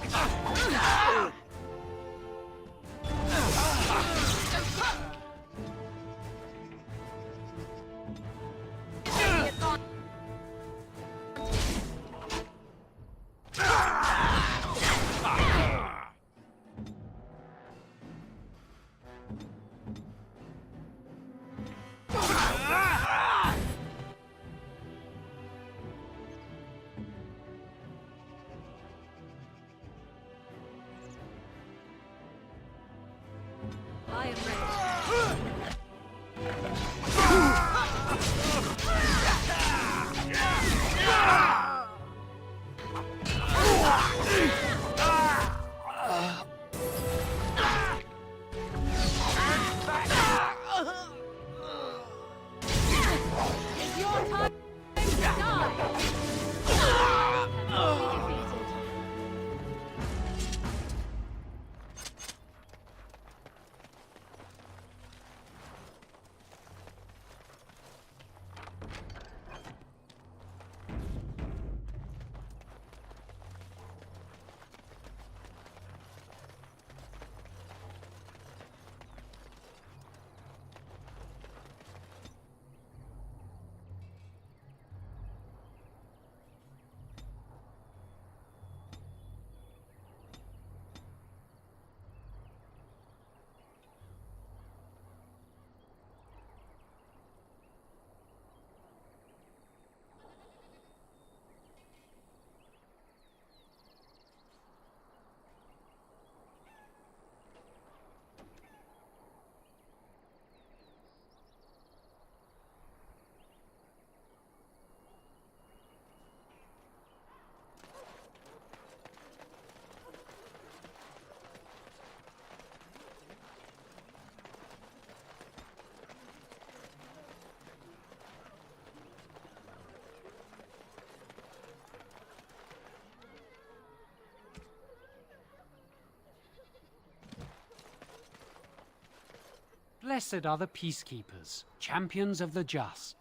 Blessed are the peacekeepers, champions of the just.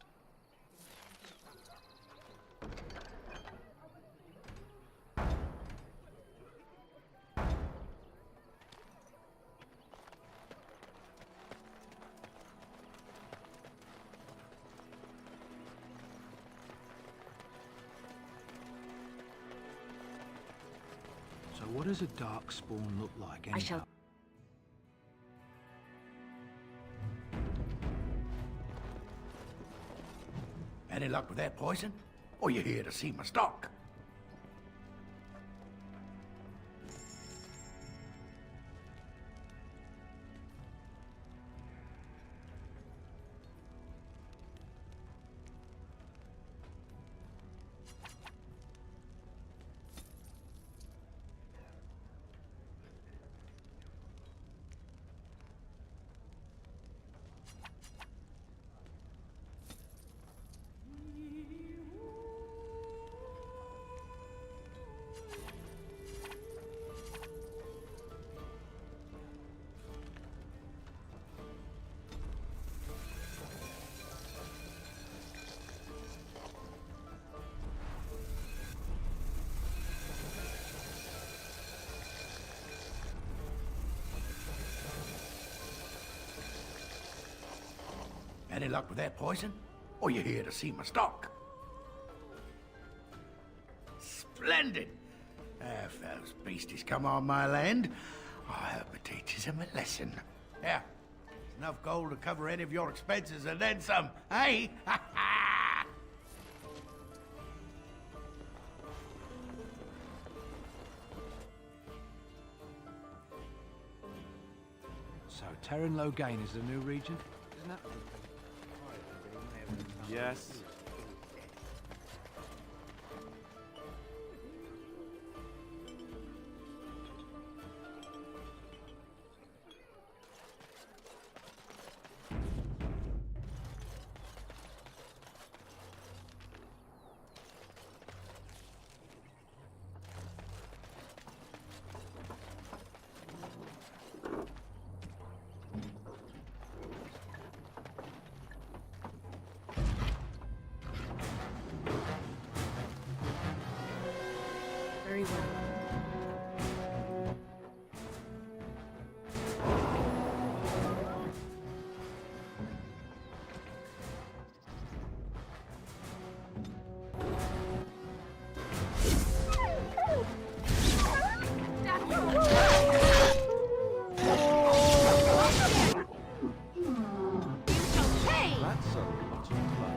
So what does a dark spawn look like anyhow? I shall... Any luck with that poison? Or you here to see my stock? Any luck with that poison? Or you here to see my stock? Splendid! If those beasties come on my land, I hope it teaches them a lesson. Yeah, there's enough gold to cover any of your expenses and then some, hey? So Terran Logain is the new region, isn't it? Yes. Very well. That's a lot of blood.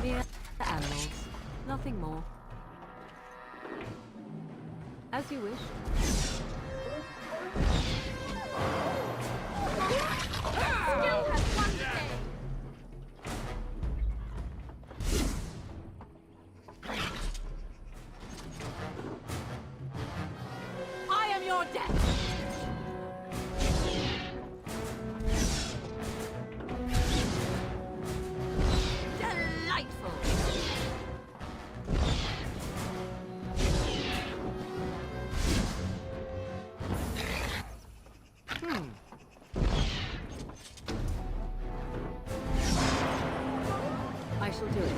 Mere animals, nothing more. As you wish. Still has one today. I am your death! Delightful. I shall do it.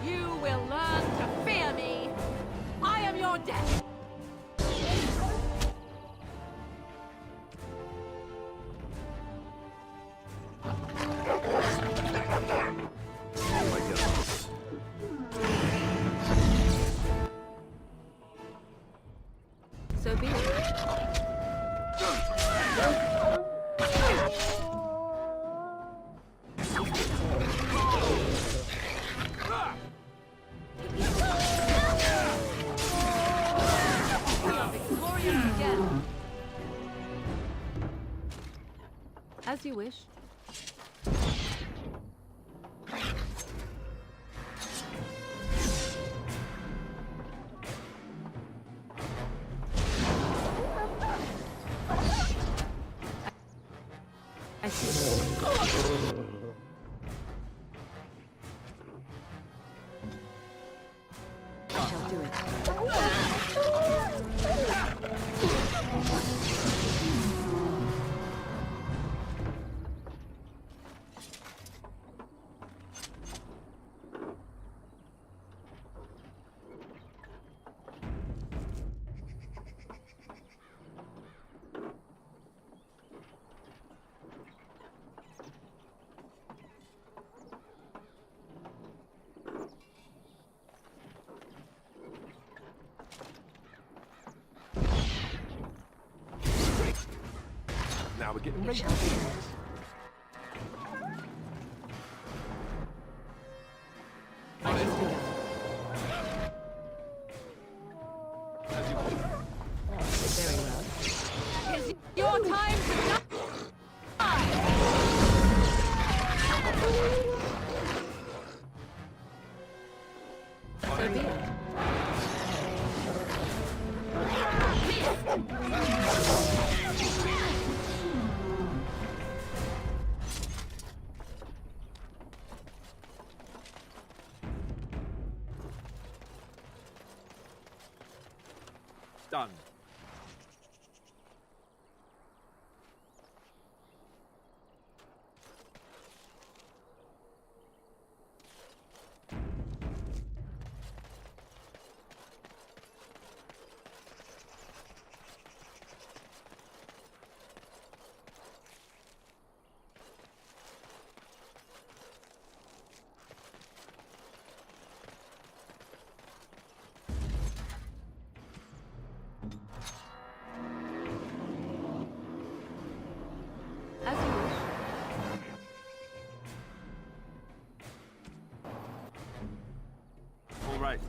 You will learn to fear me! I am your death! So be it. We are victorious again! As you wish. I see. do it. Now we're getting ready. Very well. Is your time to So be it. Done. As you wish. All right.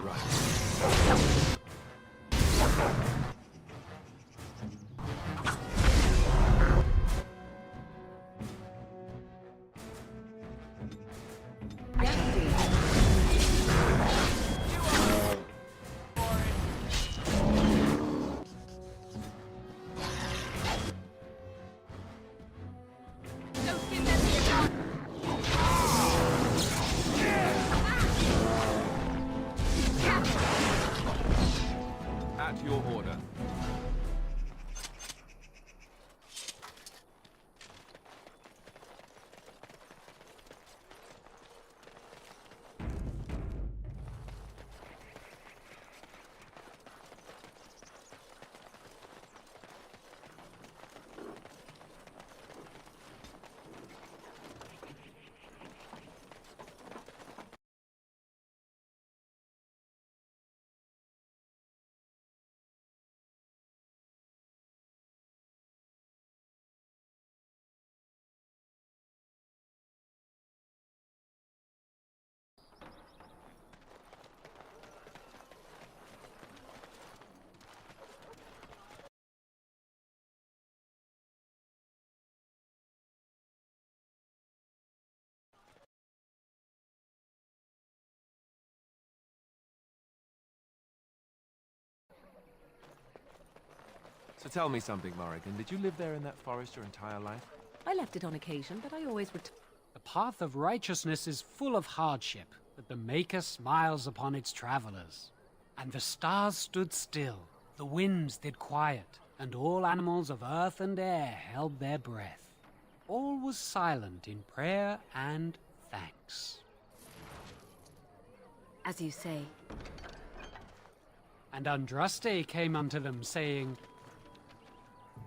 I shall do it. At your order. So tell me something, Morrigan. Did you live there in that forest your entire life? I left it on occasion, but I always returned. The path of righteousness is full of hardship, but the Maker smiles upon its travelers. And the stars stood still, the winds did quiet, and all animals of earth and air held their breath. All was silent in prayer and thanks. As you say. And Andraste came unto them, saying,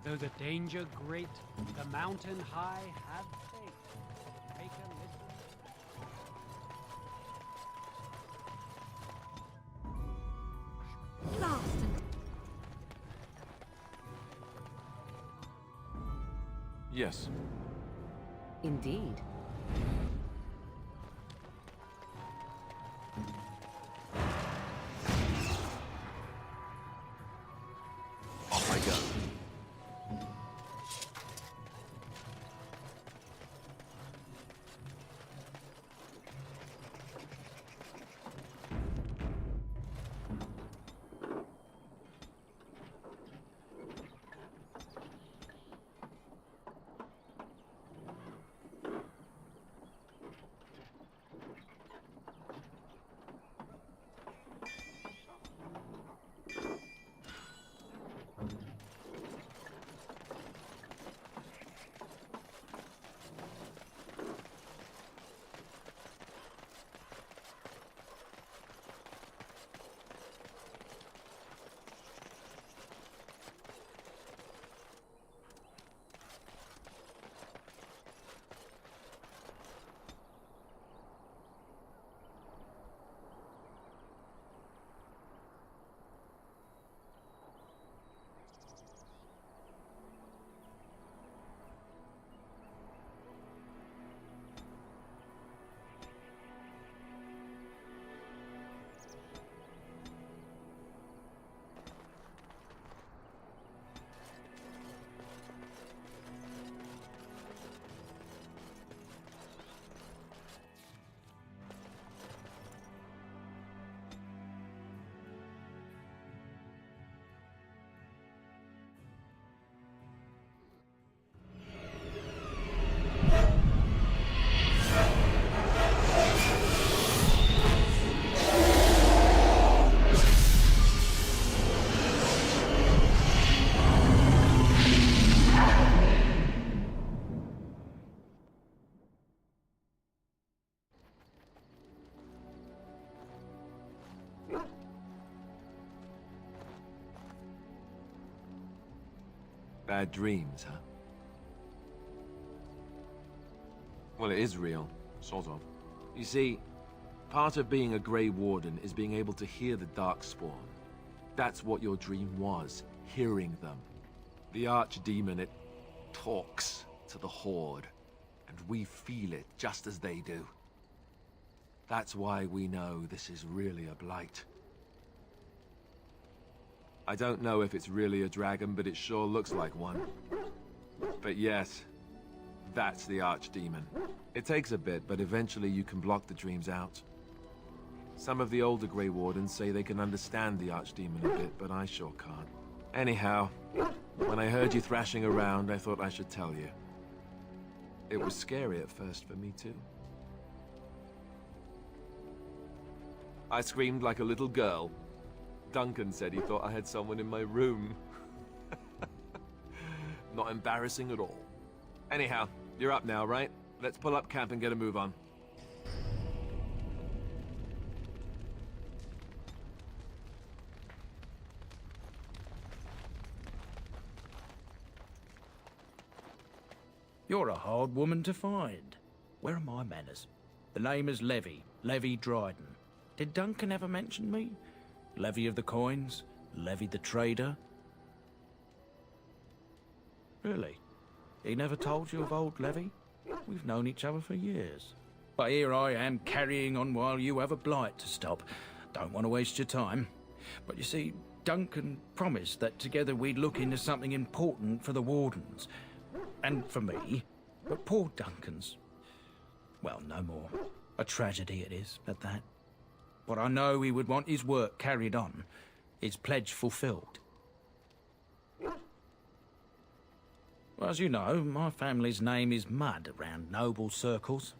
though the danger great, the mountain high, have faith. Take a listen. Last and Yes. Indeed. Off I go. Bad dreams, huh? Well, it is real, sort of. You see, part of being a Grey Warden is being able to hear the Darkspawn. That's what your dream was, hearing them. The Archdemon, it talks to the Horde, and we feel it just as they do. That's why we know this is really a blight. I don't know if it's really a dragon, but it sure looks like one. But yes, that's the Archdemon. It takes a bit, but eventually you can block the dreams out. Some of the older Grey Wardens say they can understand the Archdemon a bit, but I sure can't. Anyhow, when I heard you thrashing around, I thought I should tell you. It was scary at first for me, too. I screamed like a little girl. Duncan said he thought I had someone in my room. Not embarrassing at all. Anyhow, you're up now, right? Let's pull up camp and get a move on. You're a hard woman to find. Where are my manners? The name is Levy, Levy Dryden. Did Duncan ever mention me? Levy of the coins? Levy the trader? Really? He never told you of old Levy? We've known each other for years. But here I am carrying on while you have a blight to stop. Don't want to waste your time. But you see, Duncan promised that together we'd look into something important for the Wardens. And for me. But poor Duncan's... well, no more. A tragedy it is, at that. But I know he would want his work carried on. His pledge fulfilled. Well, as you know, my family's name is mud around noble circles.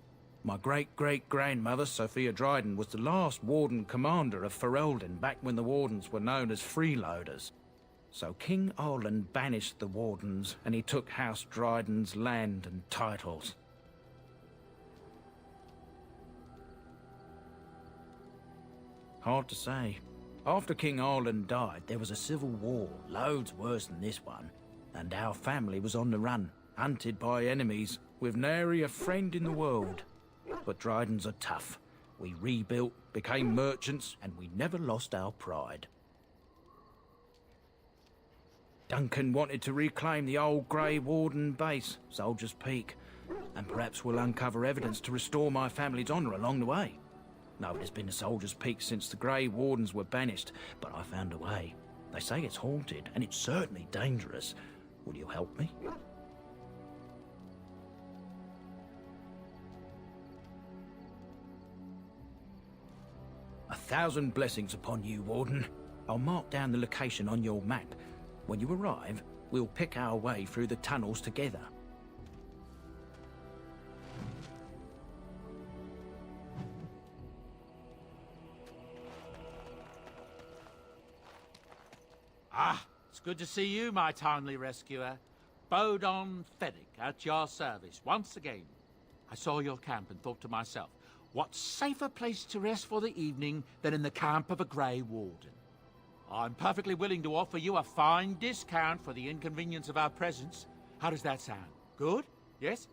My great-great-grandmother, Sophia Dryden, was the last Warden Commander of Ferelden back when the Wardens were known as freeloaders. So King Arland banished the Wardens, and he took House Dryden's land and titles. Hard to say. After King Arland died, there was a civil war, loads worse than this one. And our family was on the run, hunted by enemies, with nary a friend in the world. But Drydens are tough. We rebuilt, became merchants, and we never lost our pride. Duncan wanted to reclaim the old Grey Warden base, Soldier's Peak, and perhaps we'll uncover evidence to restore my family's honour along the way. Nobody's been to Soldier's Peak since the Grey Wardens were banished, but I found a way. They say it's haunted, and it's certainly dangerous. Will you help me? A thousand blessings upon you, Warden. I'll mark down the location on your map. When you arrive, we'll pick our way through the tunnels together. Ah, it's good to see you, my timely rescuer. Bodon Fenwick, at your service, once again. I saw your camp and thought to myself, what safer place to rest for the evening than in the camp of a Grey Warden? I'm perfectly willing to offer you a fine discount for the inconvenience of our presence. How does that sound? Good? Yes?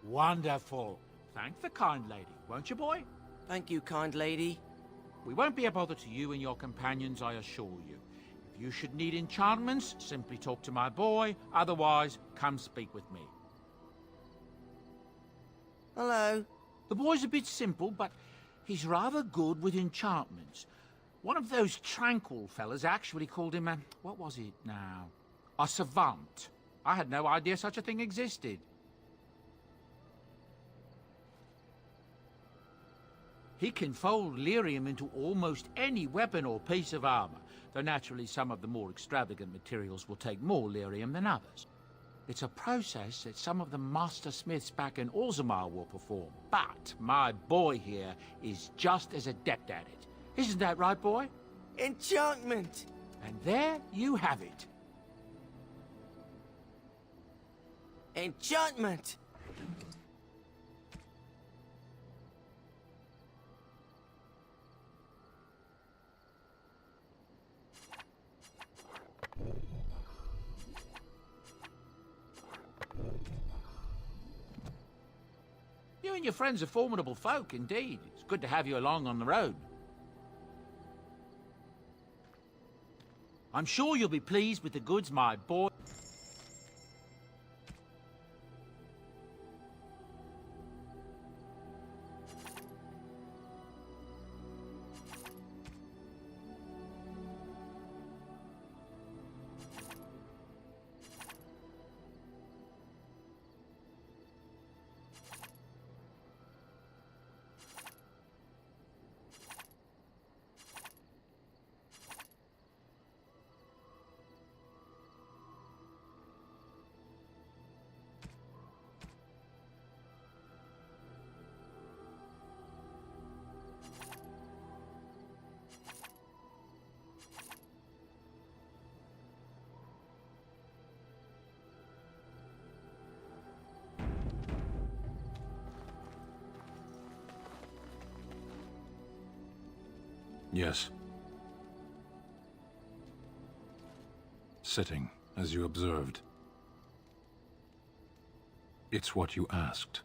Wonderful. Thank the kind lady, won't you, boy? Thank you, kind lady. We won't be a bother to you and your companions, I assure you. If you should need enchantments, simply talk to my boy. Otherwise, come speak with me. Hello. The boy's a bit simple, but he's rather good with enchantments. One of those tranquil fellas actually called him a... what was it now? A savant. I had no idea such a thing existed. He can fold lyrium into almost any weapon or piece of armor, though naturally some of the more extravagant materials will take more lyrium than others. It's a process that some of the master smiths back in Orzammar will perform, but my boy here is just as adept at it. Isn't that right, boy? Enchantment! And there you have it. Enchantment! and your friends are formidable folk, indeed. It's good to have you along on the road. I'm sure you'll be pleased with the goods, my boy. Yes. Sitting, as you observed. It's what you asked.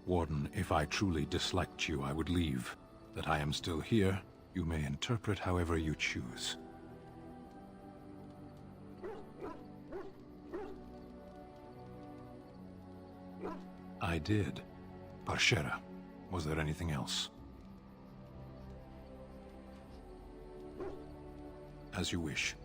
Warden, if I truly disliked you, I would leave. That I am still here, you may interpret however you choose. I did. Parshera. Was there anything else? As you wish.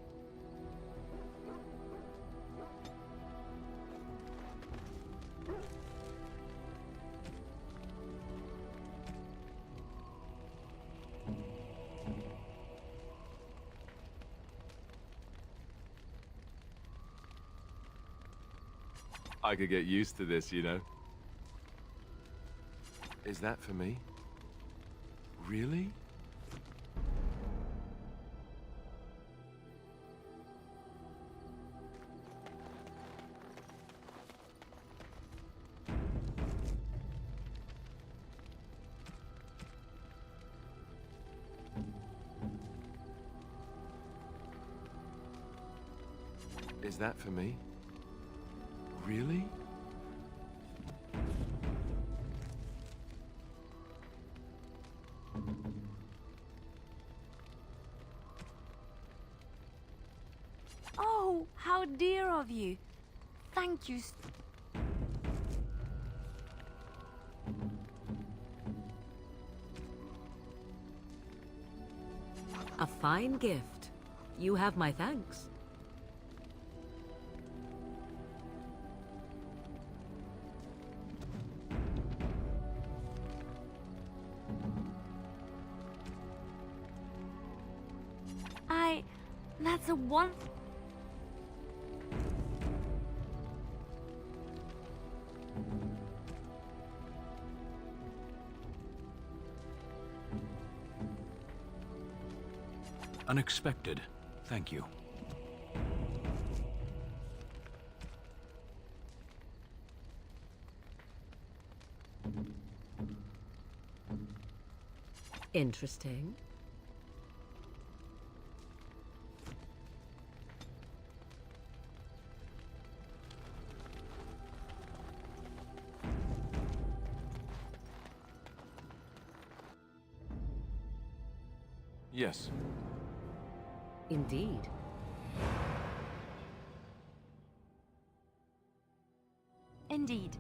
I could get used to this, you know. Is that for me? Really? Is that for me? Really? Oh, how dear of you. Thank you. A fine gift. You have my thanks. That's a one... Unexpected. Thank you. Interesting. Yes. Indeed. Indeed.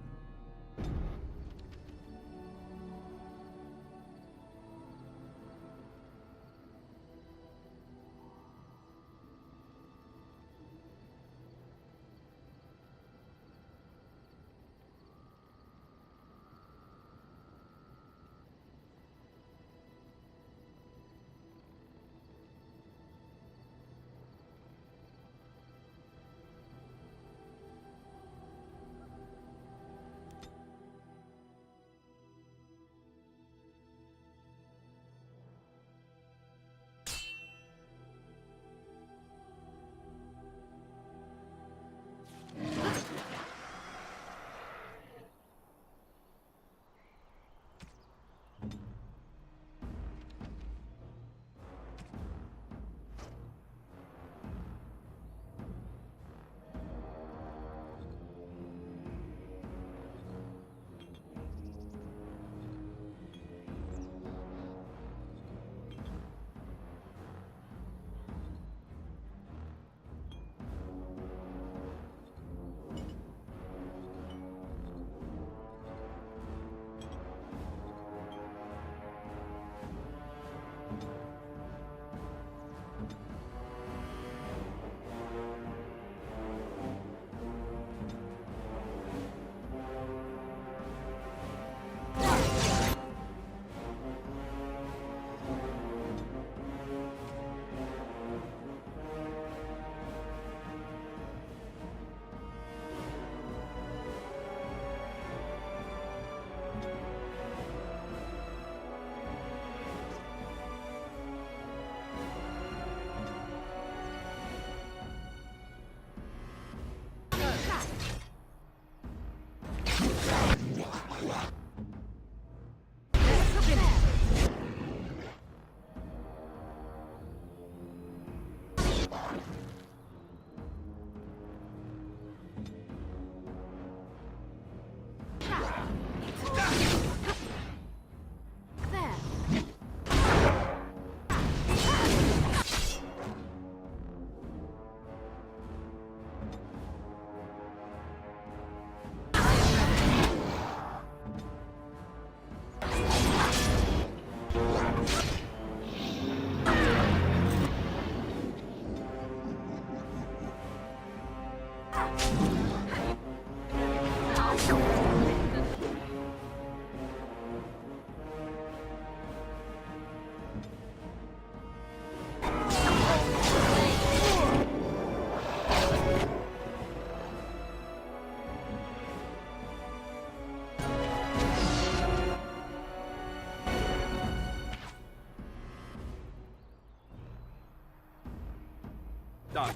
Done.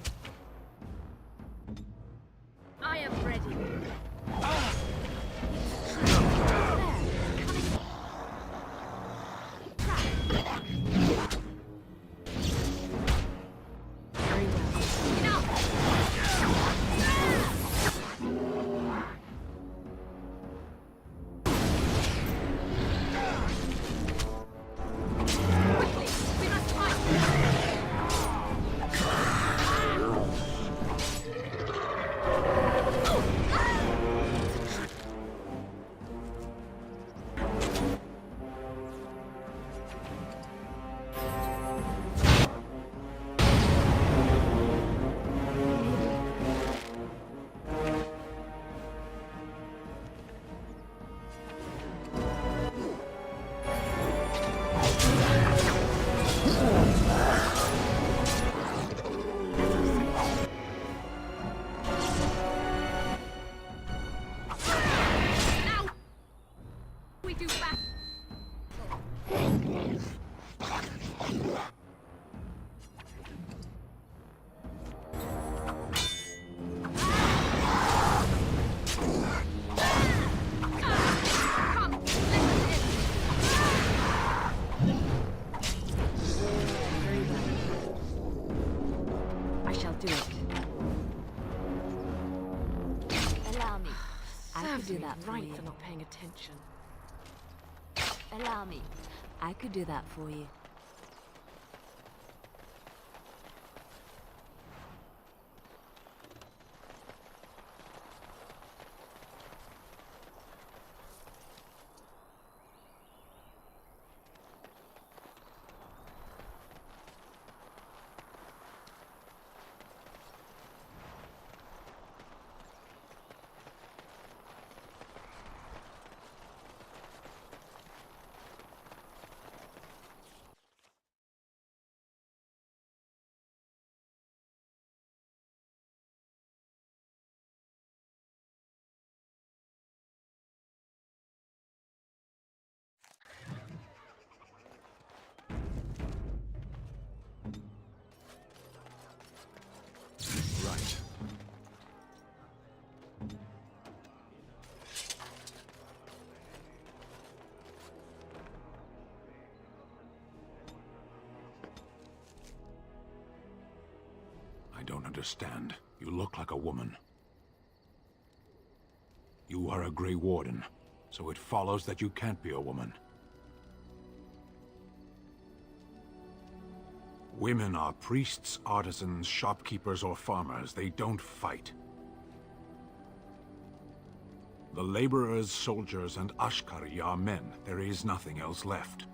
I am ready. Do that for you. For not paying attention. Allow me. I could do that for you. Right. I don't understand. You look like a woman. You are a Grey Warden, so it follows that you can't be a woman. Women are priests, artisans, shopkeepers, or farmers. They don't fight. The laborers, soldiers, and Ashkari are men. There is nothing else left.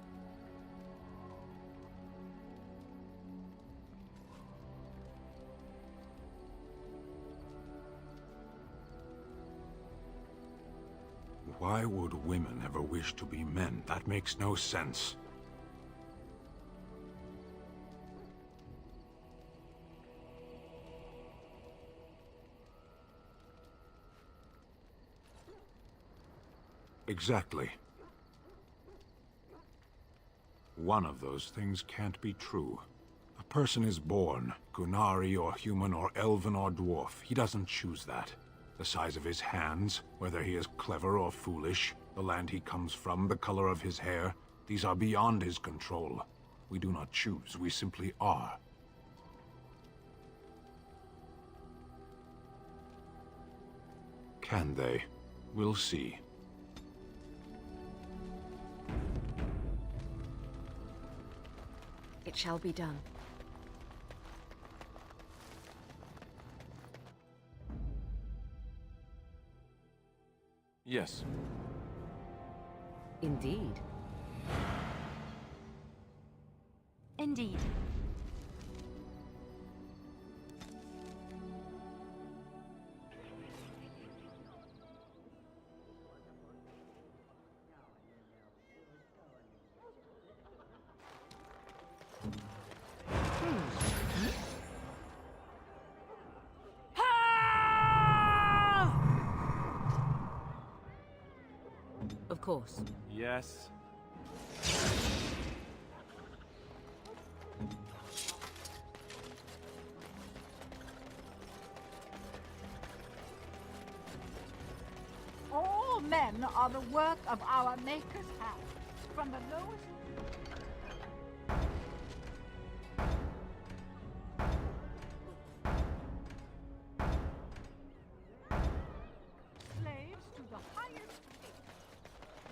Why would women ever wish to be men? That makes no sense. Exactly. One of those things can't be true. A person is born, Gunari or human or elven or dwarf. He doesn't choose that. The size of his hands, whether he is clever or foolish, the land he comes from, the color of his hair, these are beyond his control. We do not choose, we simply are. Can they? We'll see. It shall be done. Yes. Indeed. Indeed. Of course. Yes. All men are the work of our Maker's hand, from the lowest... slaves to the highest paid.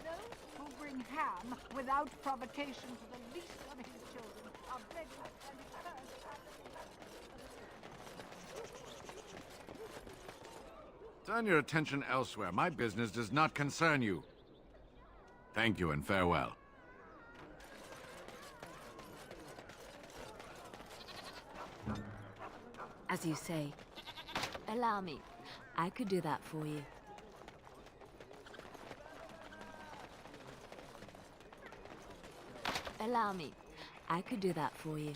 Those who bring ham without provocation to the least of his children are beggars and cursed. Turn your attention elsewhere. My business does not concern you. Thank you and farewell. As you say. Allow me. I could do that for you. Allow me. I could do that for you.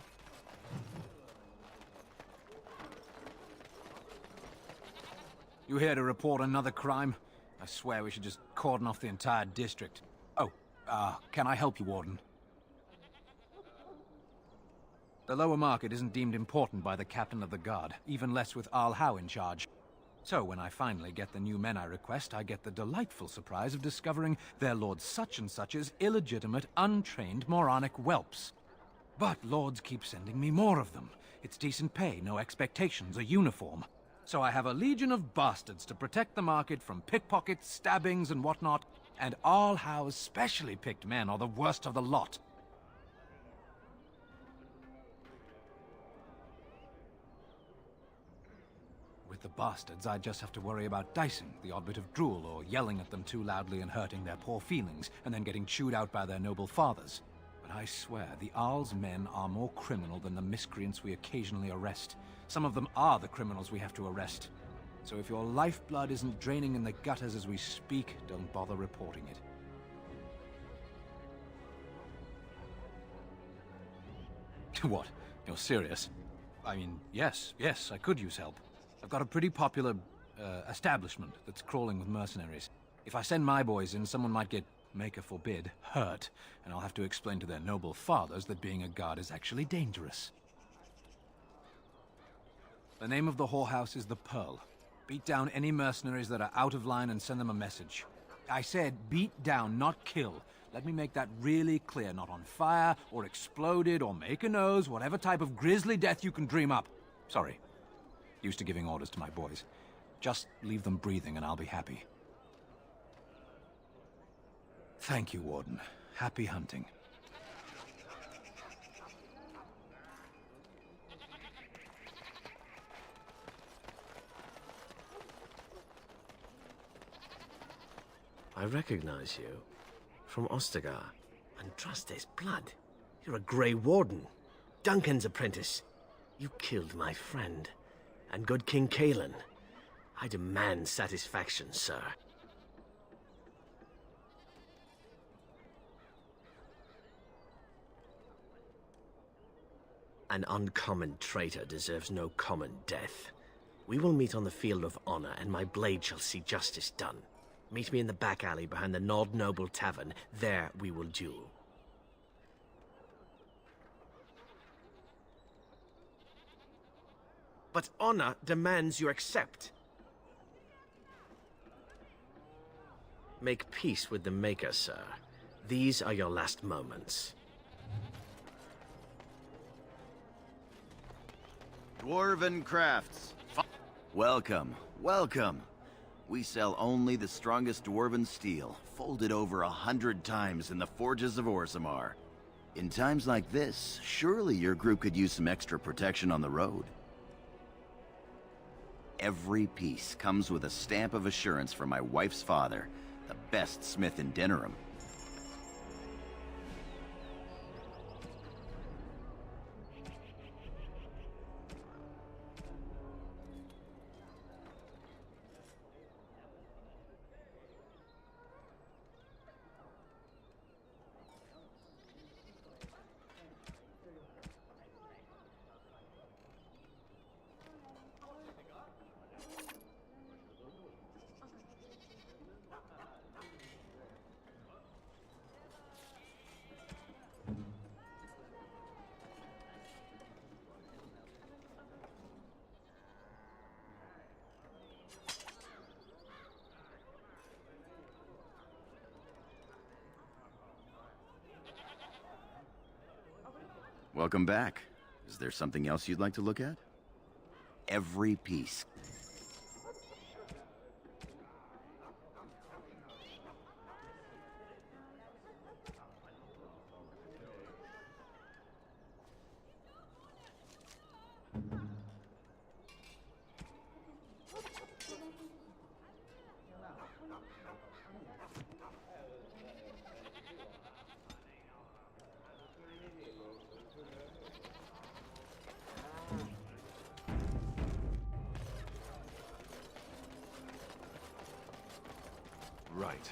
You here to report another crime? I swear we should just cordon off the entire district. Oh, can I help you, Warden? The lower market isn't deemed important by the captain of the guard, even less with Arl Howe in charge. So when I finally get the new men I request, I get the delightful surprise of discovering their Lord Such-and-Such's illegitimate, untrained, moronic whelps. But lords keep sending me more of them. It's decent pay, no expectations, a uniform. So I have a legion of bastards to protect the market from pickpockets, stabbings, and whatnot, and Arl Howe's specially picked men are the worst of the lot. With the bastards, I just have to worry about dicing, the odd bit of drool, or yelling at them too loudly and hurting their poor feelings, and then getting chewed out by their noble fathers. But I swear, the Arl's men are more criminal than the miscreants we occasionally arrest. Some of them are the criminals we have to arrest. So if your lifeblood isn't draining in the gutters as we speak, don't bother reporting it. What? You're serious? I mean, yes, I could use help. I've got a pretty popular, establishment that's crawling with mercenaries. If I send my boys in, someone might get, maker forbid, hurt, and I'll have to explain to their noble fathers that being a guard is actually dangerous. The name of the whorehouse is the Pearl. Beat down any mercenaries that are out of line and send them a message. I said beat down, not kill. Let me make that really clear. Not on fire, or exploded, or make a nose, whatever type of grisly death you can dream up. Sorry. Used to giving orders to my boys. Just leave them breathing and I'll be happy. Thank you, Warden. Happy hunting. I recognize you. From Ostagar. And trust his blood. You're a Grey Warden. Duncan's apprentice. You killed my friend. And good King Cailan. I demand satisfaction, sir. An uncommon traitor deserves no common death. We will meet on the field of honor, and my blade shall see justice done. Meet me in the back alley behind the Nod Noble Tavern. There we will duel. But honor demands you accept. Make peace with the Maker, sir. These are your last moments. Dwarven crafts. Welcome, welcome. We sell only the strongest dwarven steel, folded over 100 times in the forges of Orzammar. In times like this, surely your group could use some extra protection on the road. Every piece comes with a stamp of assurance from my wife's father, the best smith in Denerim. Welcome back. Is there something else you'd like to look at? Every piece. Right.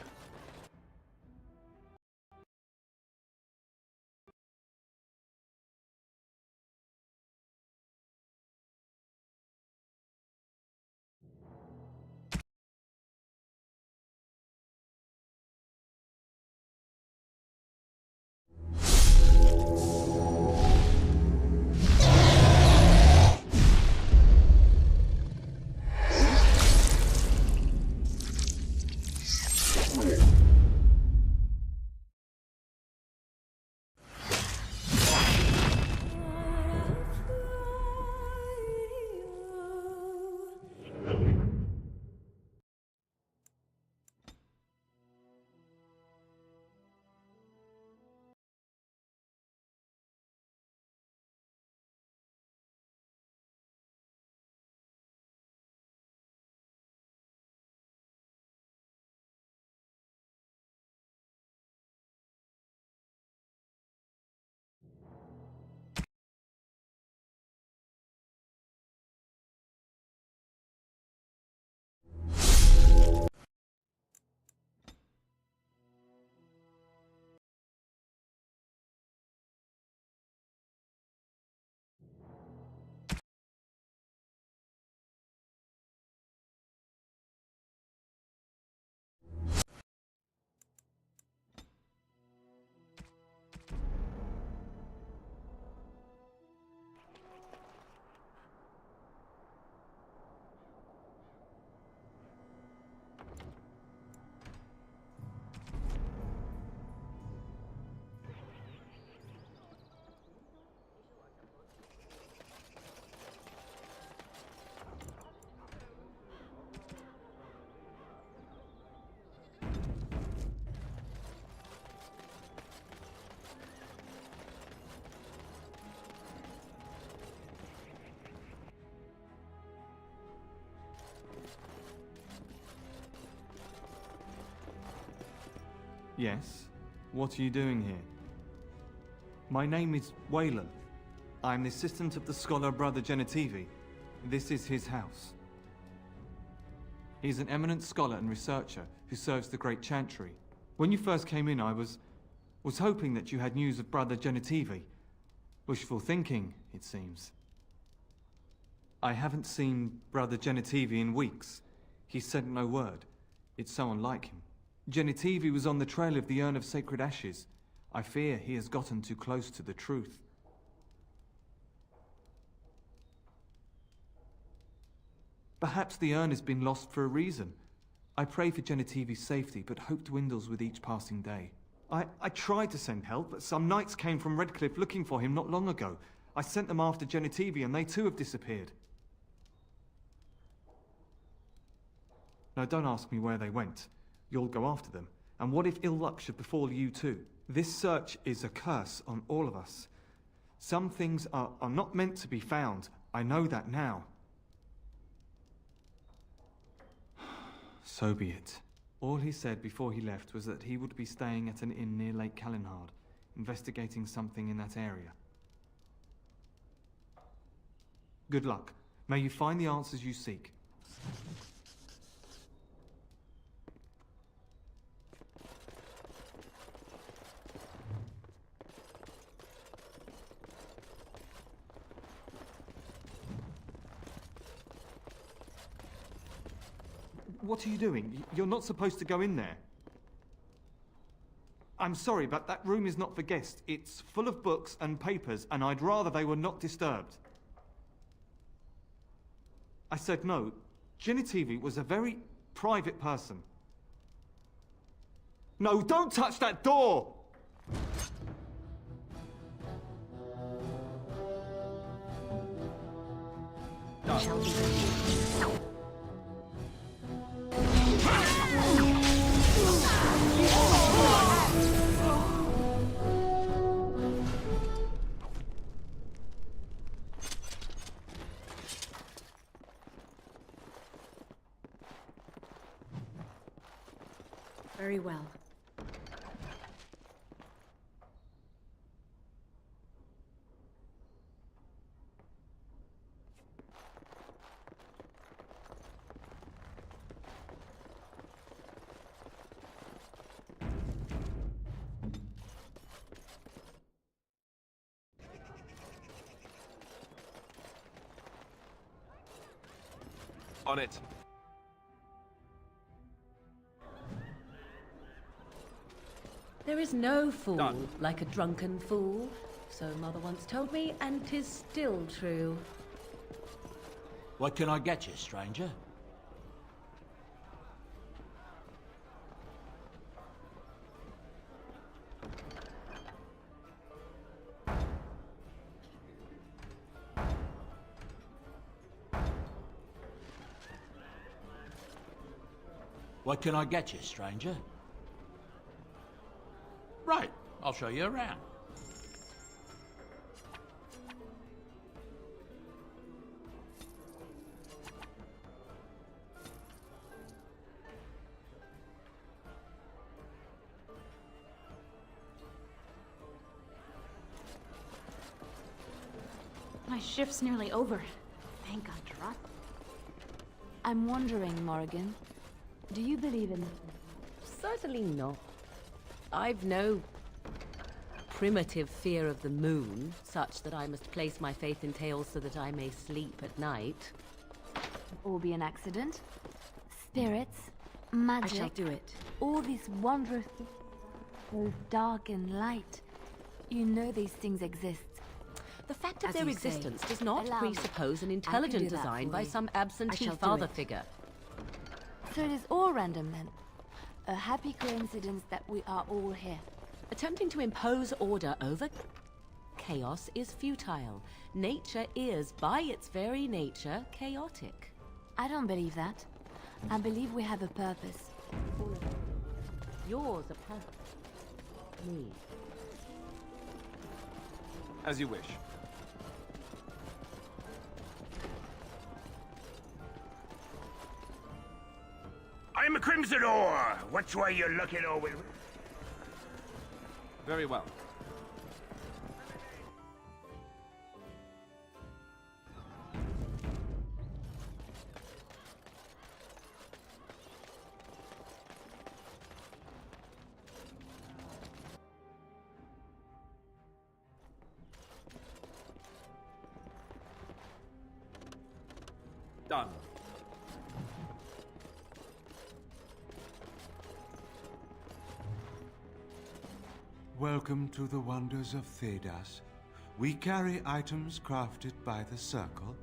Yes? What are you doing here? My name is Wayland. I am the assistant of the scholar Brother Genitivi. This is his house. He is an eminent scholar and researcher who serves the Great Chantry. When you first came in, I was hoping that you had news of Brother Genitivi. Wishful thinking, it seems. I haven't seen Brother Genitivi in weeks. He sent no word. It's so unlike him. Genitivi was on the trail of the Urn of Sacred Ashes. I fear he has gotten too close to the truth. Perhaps the urn has been lost for a reason. I pray for Genetivi's safety, but hope dwindles with each passing day. I tried to send help, but some knights came from Redcliffe looking for him not long ago. I sent them after Genetivi, and they too have disappeared. Now, don't ask me where they went. You'll go after them. And what if ill luck should befall you too? This search is a curse on all of us. Some things are not meant to be found. I know that now. So be it. All he said before he left was that he would be staying at an inn near Lake Calenhard, investigating something in that area. Good luck. May you find the answers you seek. What are you doing? You're not supposed to go in there. I'm sorry, but that room is not for guests. It's full of books and papers, and I'd rather they were not disturbed. I said no. Genetivi was a very private person. No, don't touch that door! Very well. On it. There is no fool like a drunken fool, so Mother once told me, and 'tis still true. What can I get you, stranger? What can I get you, stranger? Right, I'll show you around. My shift's nearly over. Thank God, Trot. I'm wondering, Morrigan, do you believe in... Certainly not. I've no primitive fear of the moon, such that I must place my faith in tales so that I may sleep at night. Or be an accident? Spirits? Magic? I shall do it. All these wondrous... both dark and light. You know these things exist. The fact of As their you existence say, does not allow me. presuppose an I can intelligent do that design for by you. some I absentee shall do father it. figure. So it is all random then. A happy coincidence that we are all here. Attempting to impose order over chaos is futile. Nature is, by its very nature, chaotic. I don't believe that. I believe we have a purpose. All of us. Yours a purpose. Me. As you wish. I'm a Crimsonor! Which way you looking over? Very well. Done. Welcome to the wonders of Thedas. We carry items crafted by the Circle.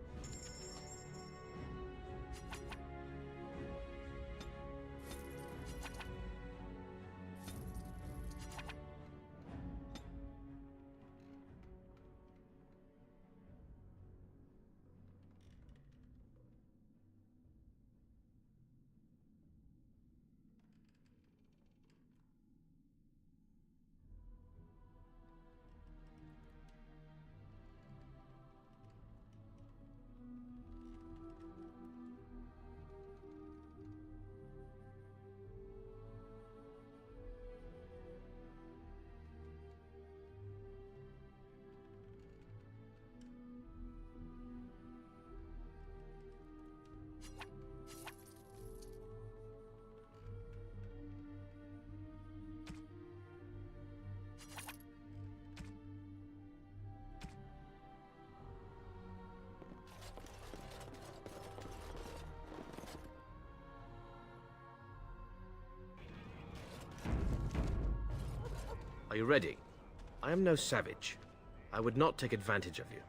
Are you ready? I am no savage. I would not take advantage of you.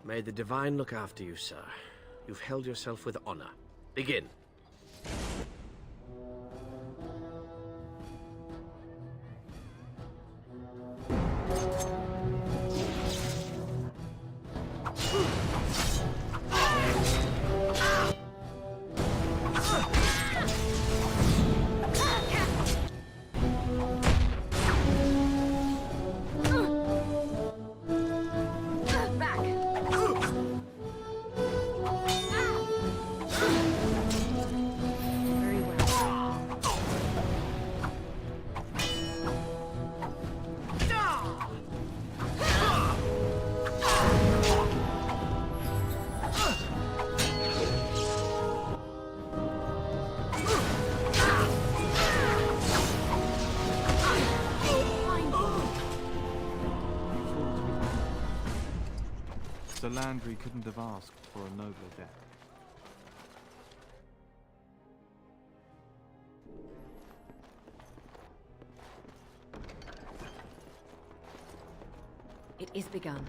May the Divine look after you, sir. You've held yourself with honor. Begin. Sir Landry couldn't have asked for a nobler death. It is begun.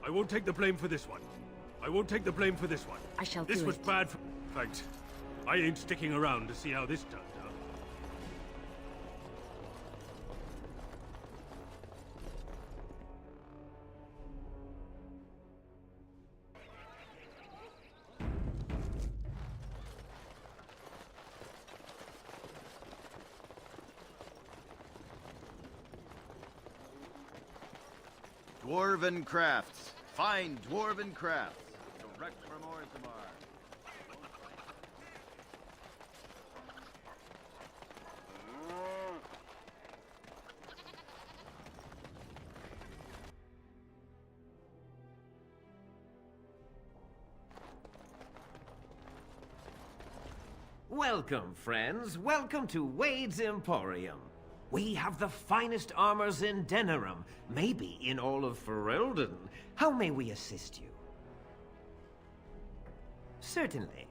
I won't take the blame for this one. I won't take the blame for this one. I shall This do was it. bad for... In fact, I ain't sticking around to see how this turns out. Dwarven crafts. Fine dwarven crafts. Direct from Orzammar. Welcome, friends. Welcome to Wade's Emporium. We have the finest armors in Denerim, maybe in all of Ferelden. How may we assist you? Certainly.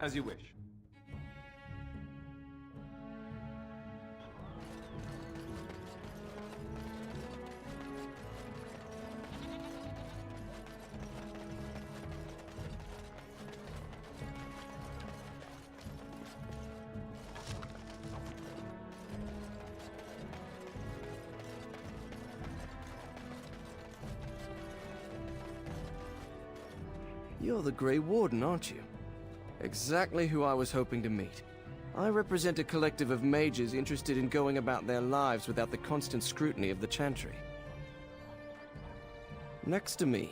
As you wish. You're the Grey Warden, aren't you? Exactly who I was hoping to meet. I represent a collective of mages interested in going about their lives without the constant scrutiny of the Chantry. Next to me,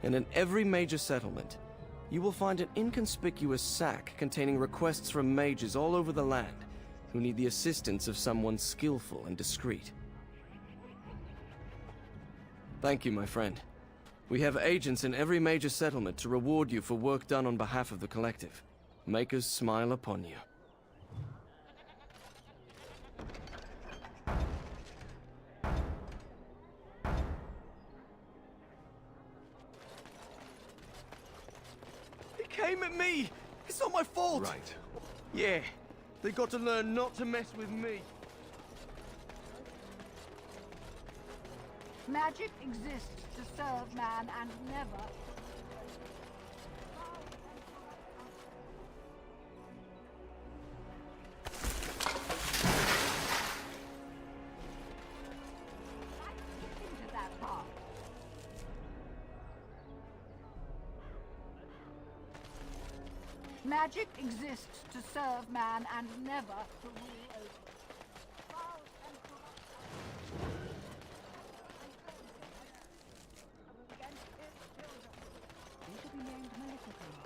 and in every major settlement, you will find an inconspicuous sack containing requests from mages all over the land who need the assistance of someone skillful and discreet. Thank you, my friend. We have agents in every major settlement to reward you for work done on behalf of the collective. Make us smile upon you. He came at me! It's not my fault! Right. Yeah, they got to learn not to mess with me. Magic exists to serve man and never... Magic exists to serve man and never to rule over it. Foul and corrupt against his children. They should be named Maleficent.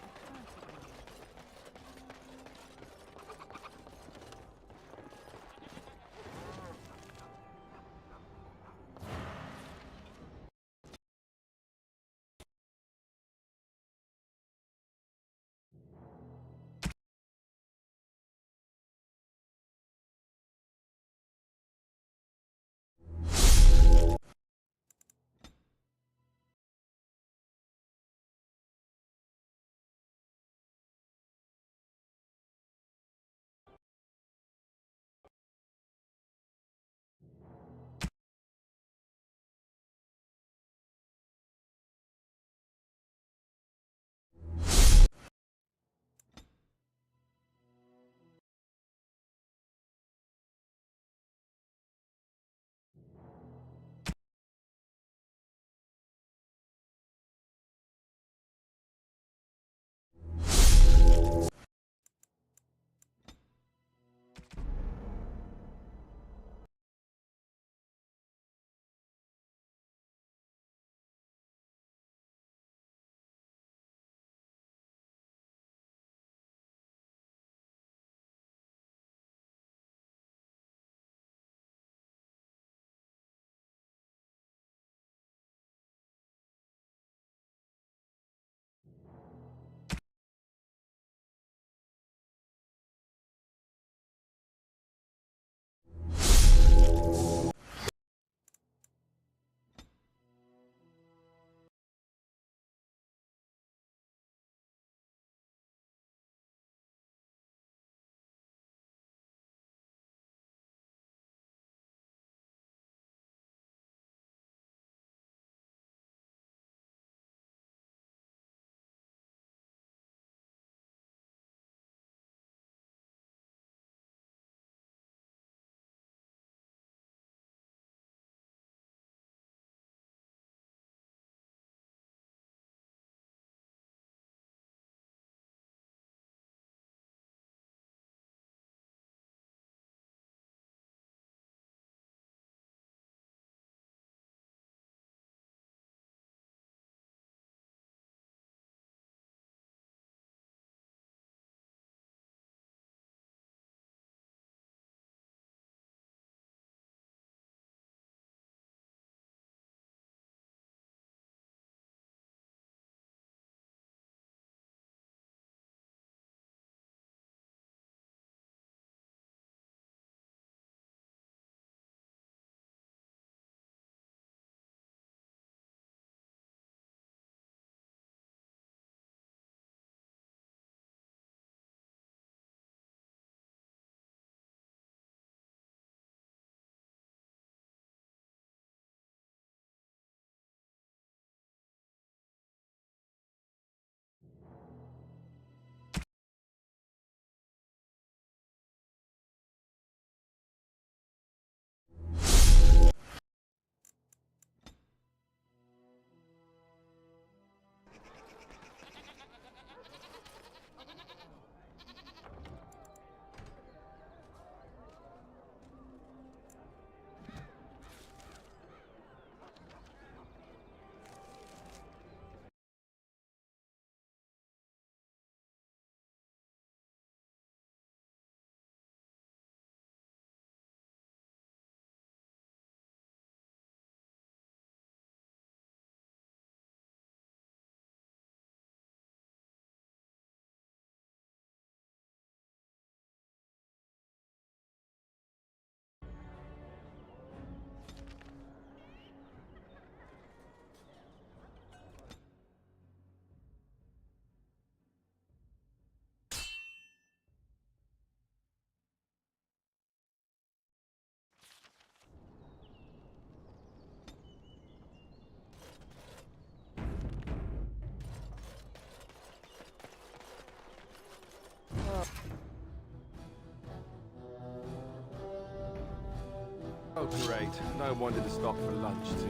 Oh, great. No wonder to stop for lunch, too.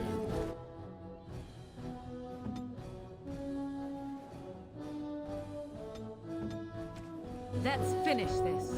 Let's finish this.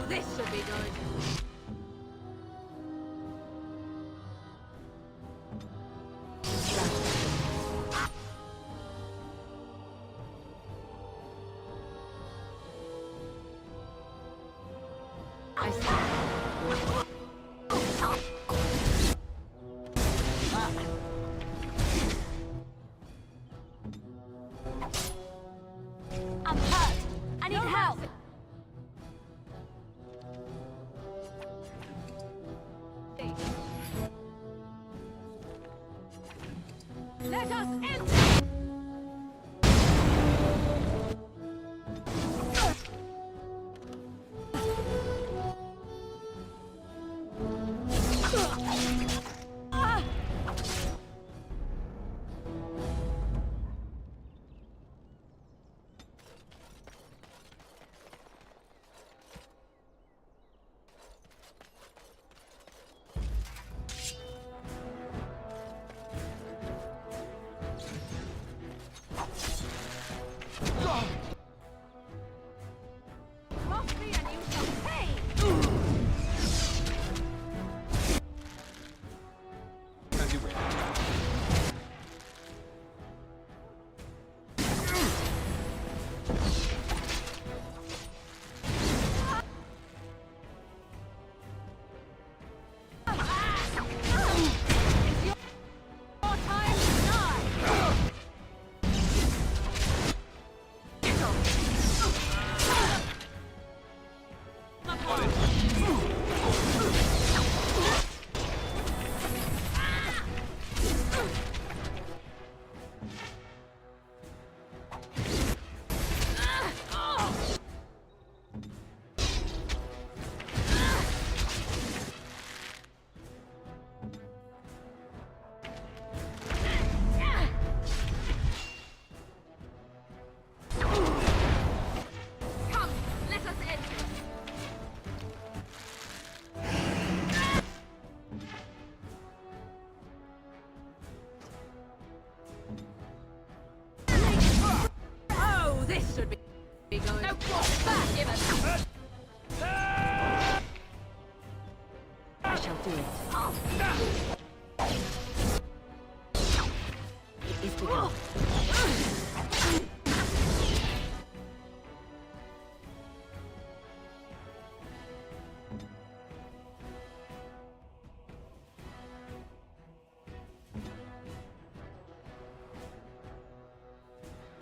This should be good. I see. I'm hurt. I need help. Let us enter! This should be good. No quarter back, give us. I shall do it. It is begun.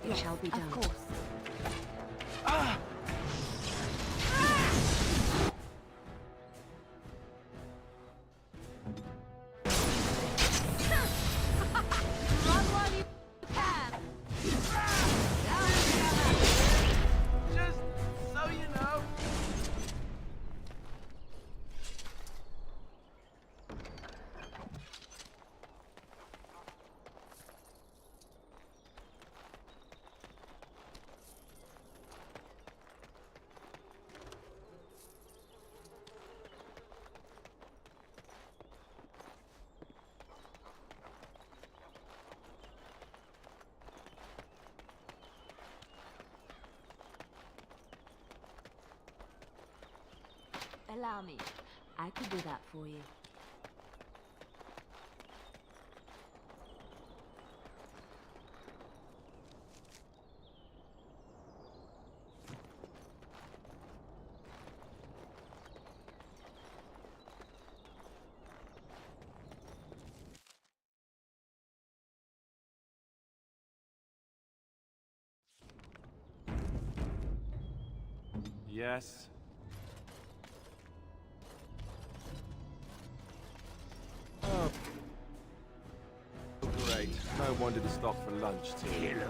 It shall be done. Of course. Run while you can. Just so you know. Allow me. I could do that for you. Yes. Oh. Great. No wonder to stop for lunch, too.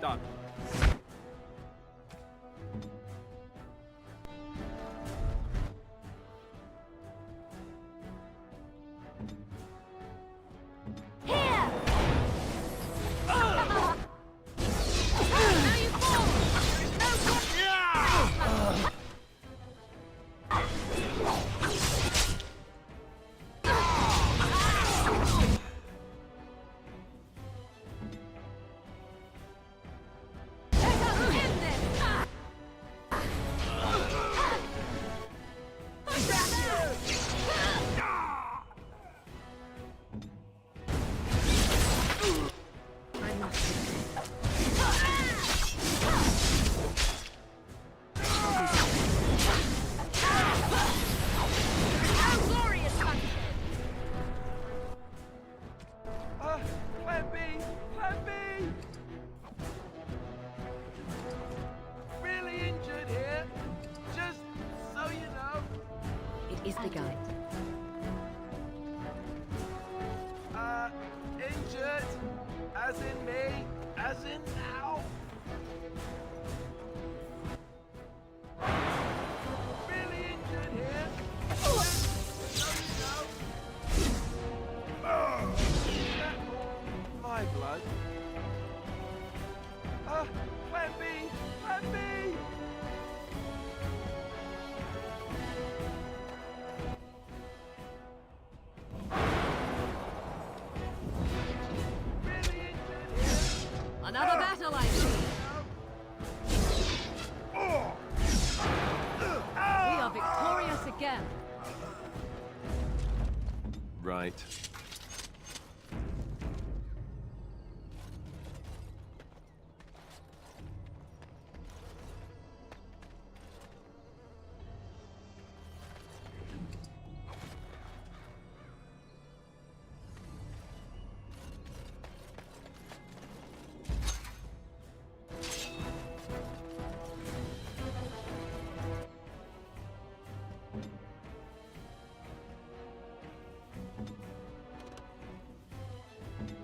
Done. Is the guide. Injured? As in me? As in now? Really injured here? My blood. Plan B! Plan B! Another battle, I see. We are victorious again. Right.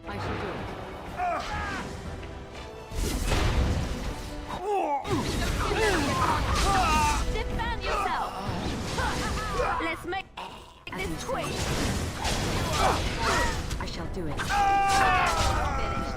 I shall do it. Defend yourself! Let's make this quick! I shall do it. Finished.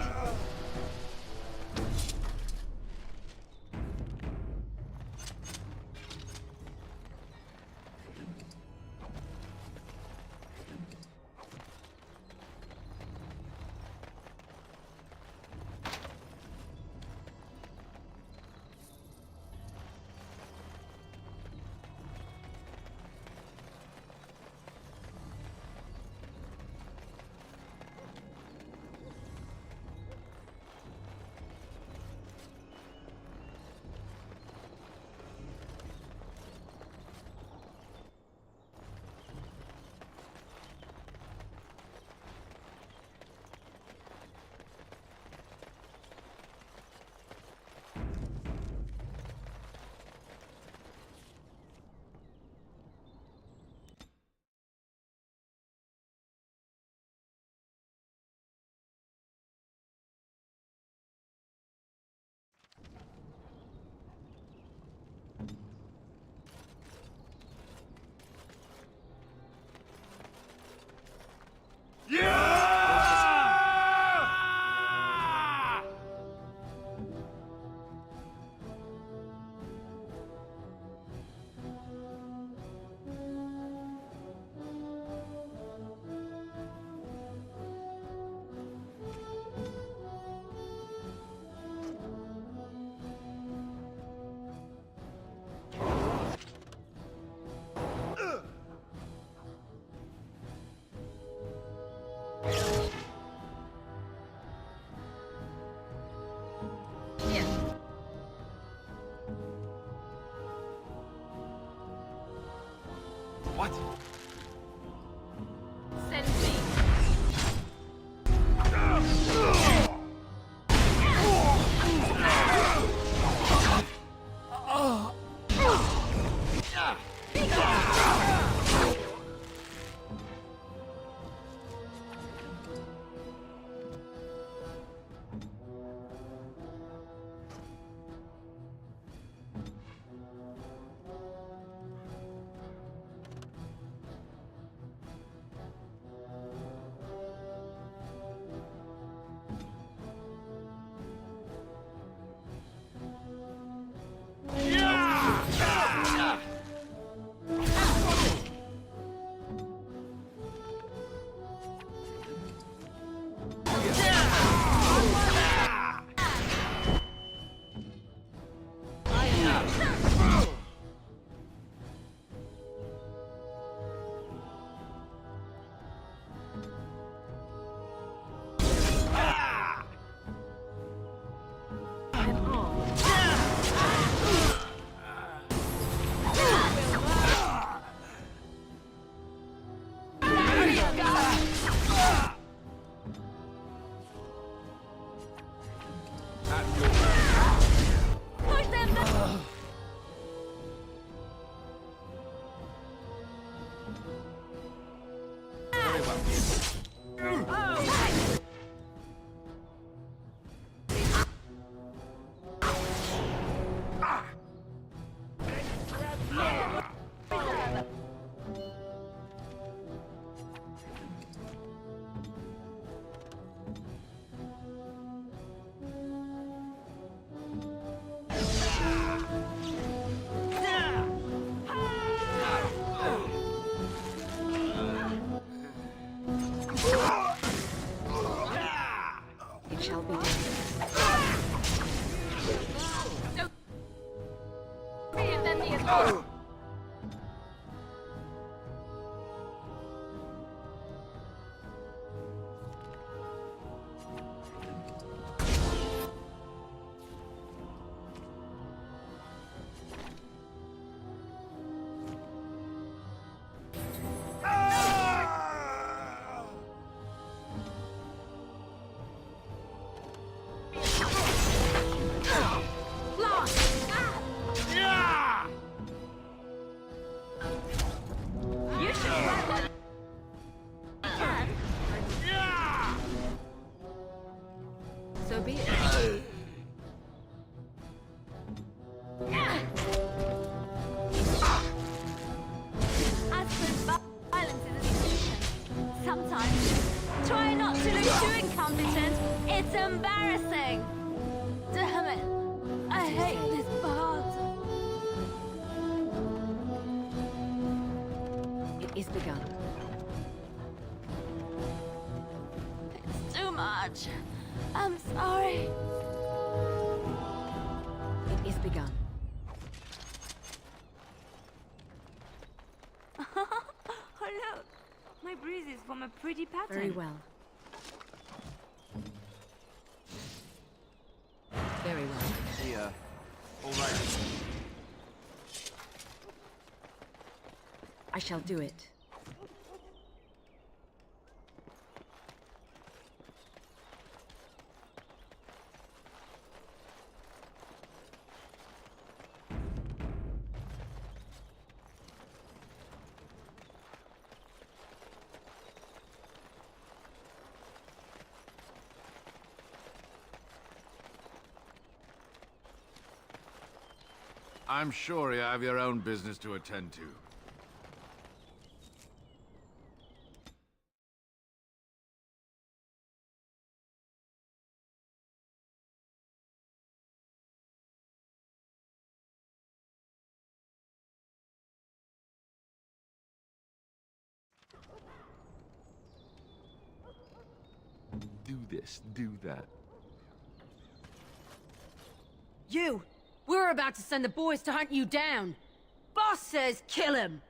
shall be. So be it. I suppose violence is a solution. Sometimes. Try not to look too incompetent. It's embarrassing. Damn it. I hate this part. It is begun. It's too much. I'm sorry. It is begun. Oh, look. My bruises form a pretty pattern. Very well. Very well. Yeah. All right. I shall do it. I'm sure you have your own business to attend to. Do this, do that. You! We're about to send the boys to hunt you down! Boss says kill him!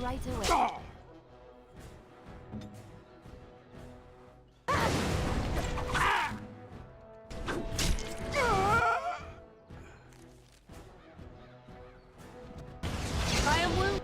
Right away. I am wounded.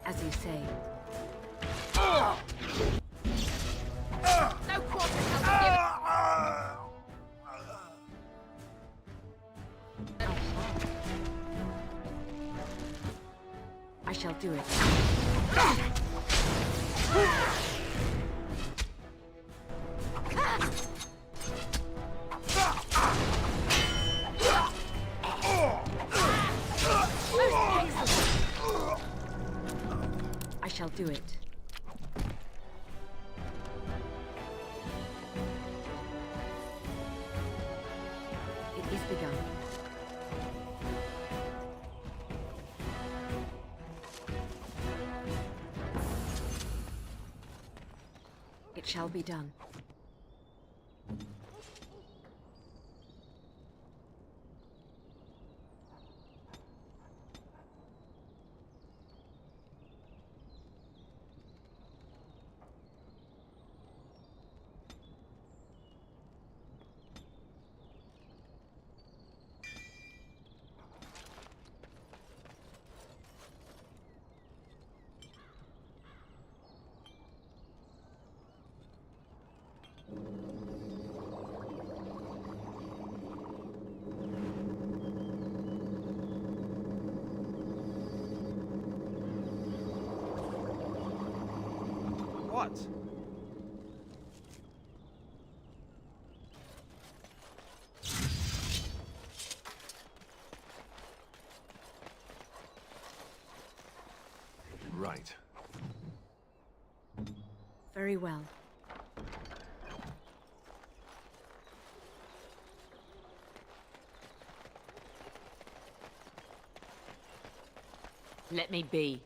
As you say. No quarter shall be given. I shall do it. I shall do it. It is begun. It shall be done. What? Right. Very well. Let me be.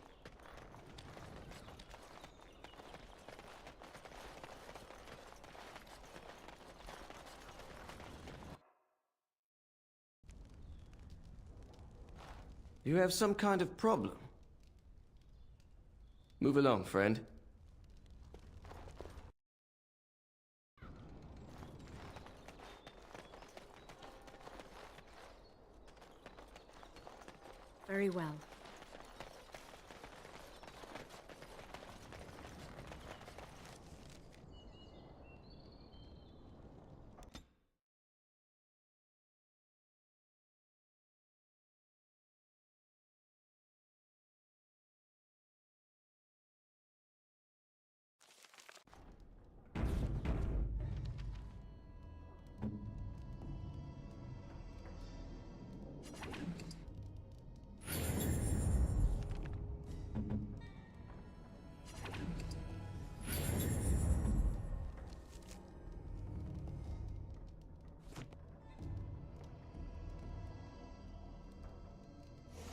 You have some kind of problem. Move along, friend. Very well.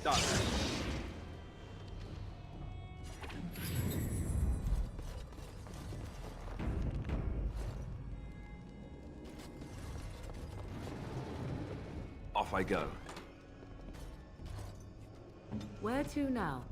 Done. Off I go. Where to now?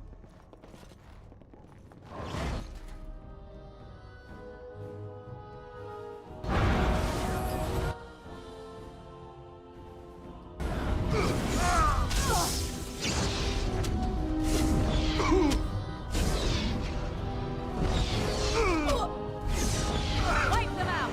Wipe them out!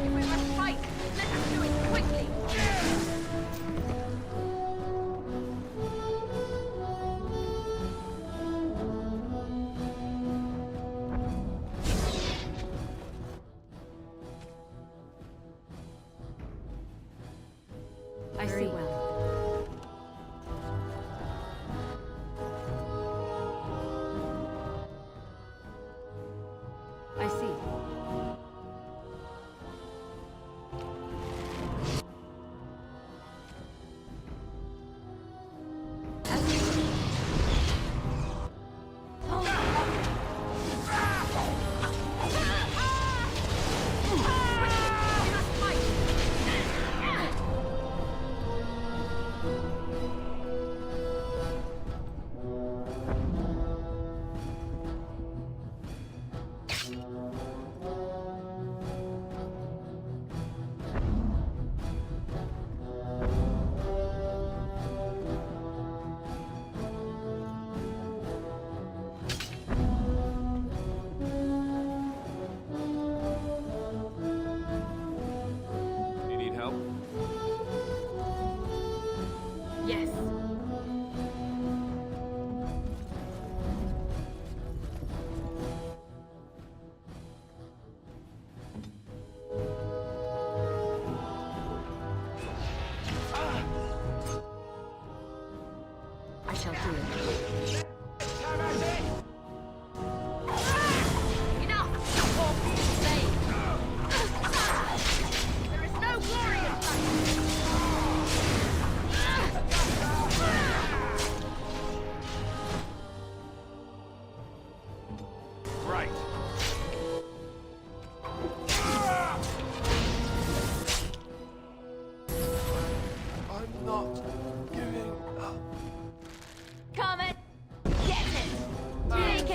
If we must fight, let us do it quickly! I see well. I see.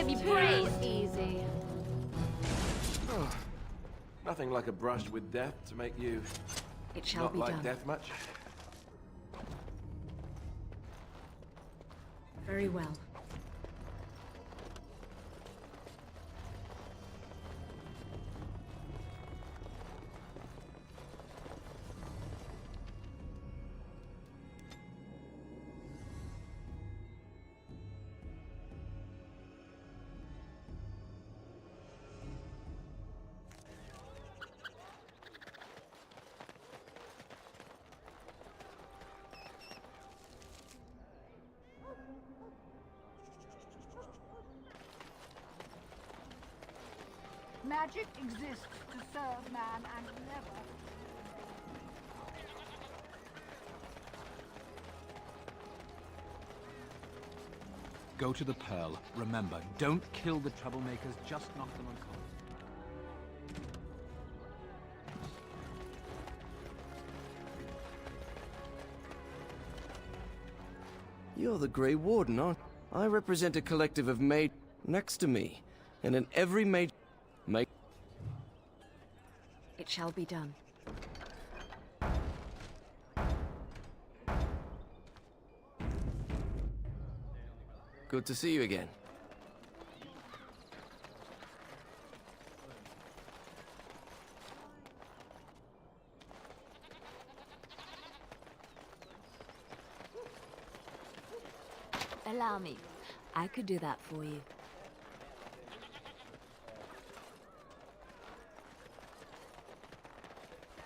Master be praised. Easy. Nothing like a brush with death to make you It shall not be like done. death much. Very well. Magic exists to serve man and never. Go to the Pearl. Remember, don't kill the troublemakers, just knock them unconscious. You're the Grey Warden, aren't you? I represent a collective of mage next to me, and in every mage... It shall be done. Good to see you again. Allow me. I could do that for you.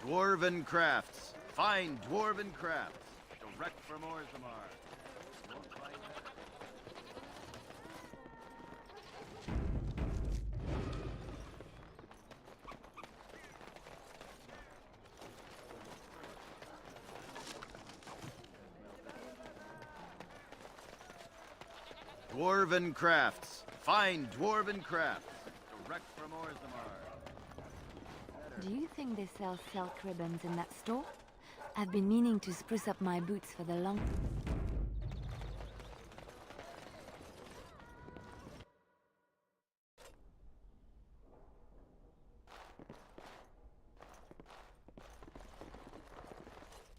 Dwarven crafts. Fine dwarven crafts. Direct from Orzammar. Dwarven crafts. Fine dwarven crafts. Direct from Orzammar. Do you think they sell silk ribbons in that store? I've been meaning to spruce up my boots for the long...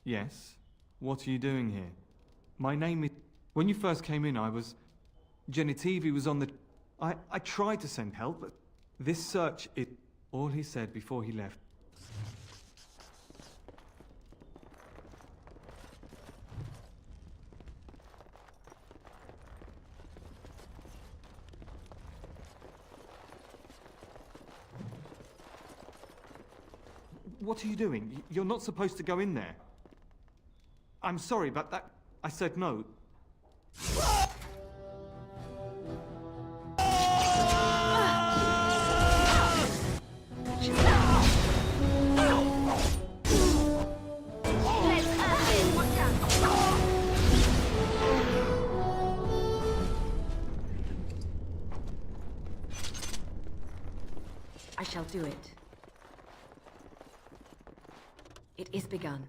Yes? What are you doing here? My name is... When you first came in, I was... Genitivi was on the... I tried to send help, but... This search, it... All he said before he left... What are you doing? You're not supposed to go in there. I'm sorry, but that... I said no. I shall do it. It is begun.